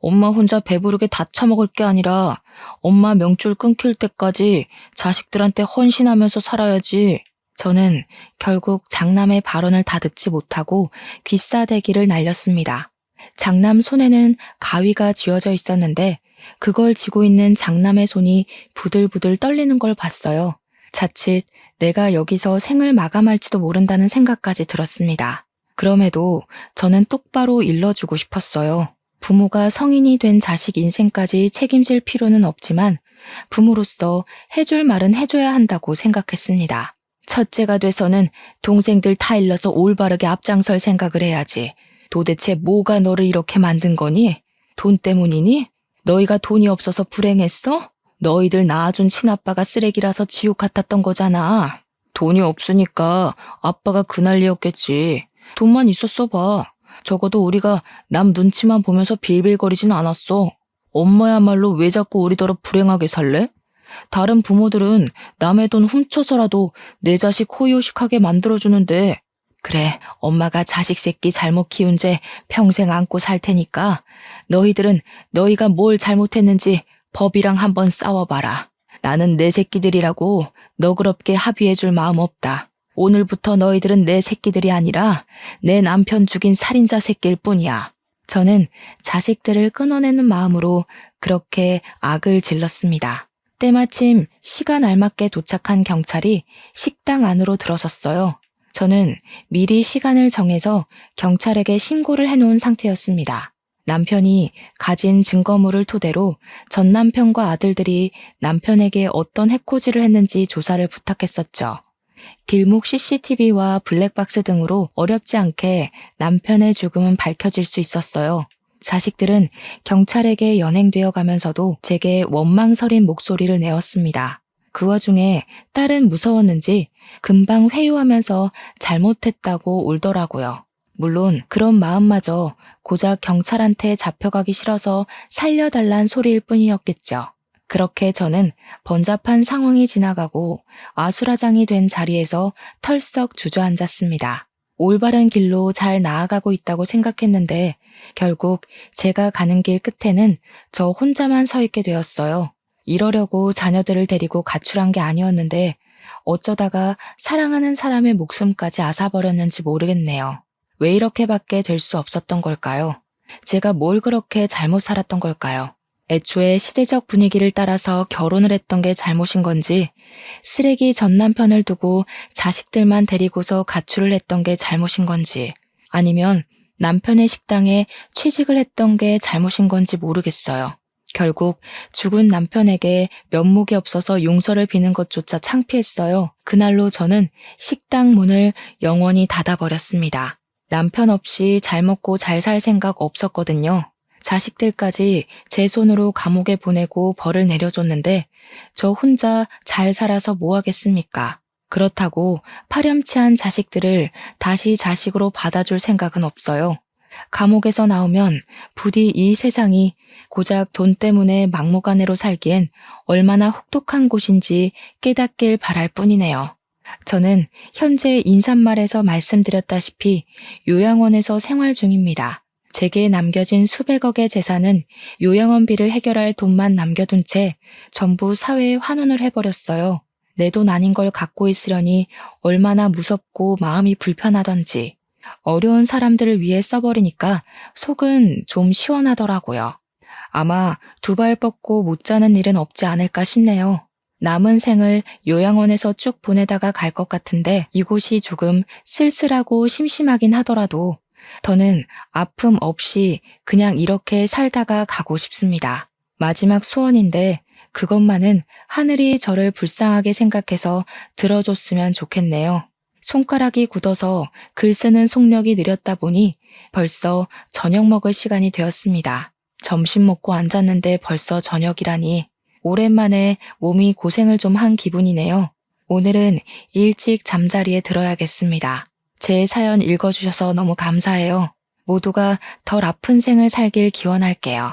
엄마 혼자 배부르게 다 처먹을 게 아니라 엄마 명줄 끊길 때까지 자식들한테 헌신하면서 살아야지. 저는 결국 장남의 발언을 다 듣지 못하고 귀싸대기를 날렸습니다. 장남 손에는 가위가 쥐어져 있었는데 그걸 쥐고 있는 장남의 손이 부들부들 떨리는 걸 봤어요. 자칫 내가 여기서 생을 마감할지도 모른다는 생각까지 들었습니다. 그럼에도 저는 똑바로 일러주고 싶었어요. 부모가 성인이 된 자식 인생까지 책임질 필요는 없지만 부모로서 해줄 말은 해줘야 한다고 생각했습니다. 첫째가 돼서는 동생들 다 일러서 올바르게 앞장설 생각을 해야지. 도대체 뭐가 너를 이렇게 만든 거니? 돈 때문이니? 너희가 돈이 없어서 불행했어? 너희들 낳아준 친아빠가 쓰레기라서 지옥 같았던 거잖아. 돈이 없으니까 아빠가 그 난리였겠지. 돈만 있었어 봐. 적어도 우리가 남 눈치만 보면서 빌빌거리진 않았어. 엄마야말로 왜 자꾸 우리더러 불행하게 살래? 다른 부모들은 남의 돈 훔쳐서라도 내 자식 호의호식하게 만들어주는데 그래, 엄마가 자식 새끼 잘못 키운 죄 평생 안고 살 테니까 너희들은 너희가 뭘 잘못했는지 법이랑 한번 싸워봐라. 나는 내 새끼들이라고 너그럽게 합의해줄 마음 없다. 오늘부터 너희들은 내 새끼들이 아니라 내 남편 죽인 살인자 새끼일 뿐이야. 저는 자식들을 끊어내는 마음으로 그렇게 악을 질렀습니다. 때마침 시간 알맞게 도착한 경찰이 식당 안으로 들어섰어요. 저는 미리 시간을 정해서 경찰에게 신고를 해놓은 상태였습니다. 남편이 가진 증거물을 토대로 전 남편과 아들들이 남편에게 어떤 해코지를 했는지 조사를 부탁했었죠. 길목 CCTV와 블랙박스 등으로 어렵지 않게 남편의 죽음은 밝혀질 수 있었어요. 자식들은 경찰에게 연행되어 가면서도 제게 원망설인 목소리를 내었습니다. 그 와중에 딸은 무서웠는지 금방 회유하면서 잘못했다고 울더라고요. 물론 그런 마음마저 고작 경찰한테 잡혀가기 싫어서 살려달란 소리일 뿐이었겠죠. 그렇게 저는 번잡한 상황이 지나가고 아수라장이 된 자리에서 털썩 주저앉았습니다. 올바른 길로 잘 나아가고 있다고 생각했는데 결국 제가 가는 길 끝에는 저 혼자만 서 있게 되었어요. 이러려고 자녀들을 데리고 가출한 게 아니었는데 어쩌다가 사랑하는 사람의 목숨까지 앗아버렸는지 모르겠네요. 왜 이렇게밖에 될 수 없었던 걸까요? 제가 뭘 그렇게 잘못 살았던 걸까요? 애초에 시대적 분위기를 따라서 결혼을 했던 게 잘못인 건지, 쓰레기 전 남편을 두고 자식들만 데리고서 가출을 했던 게 잘못인 건지, 아니면 남편의 식당에 취직을 했던 게 잘못인 건지 모르겠어요. 결국 죽은 남편에게 면목이 없어서 용서를 비는 것조차 창피했어요. 그날로 저는 식당 문을 영원히 닫아버렸습니다. 남편 없이 잘 먹고 잘 살 생각 없었거든요. 자식들까지 제 손으로 감옥에 보내고 벌을 내려줬는데 저 혼자 잘 살아서 뭐 하겠습니까? 그렇다고 파렴치한 자식들을 다시 자식으로 받아줄 생각은 없어요. 감옥에서 나오면 부디 이 세상이 고작 돈 때문에 막무가내로 살기엔 얼마나 혹독한 곳인지 깨닫길 바랄 뿐이네요. 저는 현재 인사말에서 말씀드렸다시피 요양원에서 생활 중입니다. 제게 남겨진 수백억의 재산은 요양원비를 해결할 돈만 남겨둔 채 전부 사회에 환원을 해버렸어요. 내 돈 아닌 걸 갖고 있으려니 얼마나 무섭고 마음이 불편하던지. 어려운 사람들을 위해 써버리니까 속은 좀 시원하더라고요. 아마 두 발 뻗고 못 자는 일은 없지 않을까 싶네요. 남은 생을 요양원에서 쭉 보내다가 갈 것 같은데 이곳이 조금 쓸쓸하고 심심하긴 하더라도 더는 아픔 없이 그냥 이렇게 살다가 가고 싶습니다. 마지막 소원인데 그것만은 하늘이 저를 불쌍하게 생각해서 들어줬으면 좋겠네요. 손가락이 굳어서 글 쓰는 속력이 느렸다 보니 벌써 저녁 먹을 시간이 되었습니다. 점심 먹고 앉았는데 벌써 저녁이라니 오랜만에 몸이 고생을 좀 한 기분이네요. 오늘은 일찍 잠자리에 들어야겠습니다. 제 사연 읽어주셔서 너무 감사해요. 모두가 덜 아픈 생을 살길 기원할게요.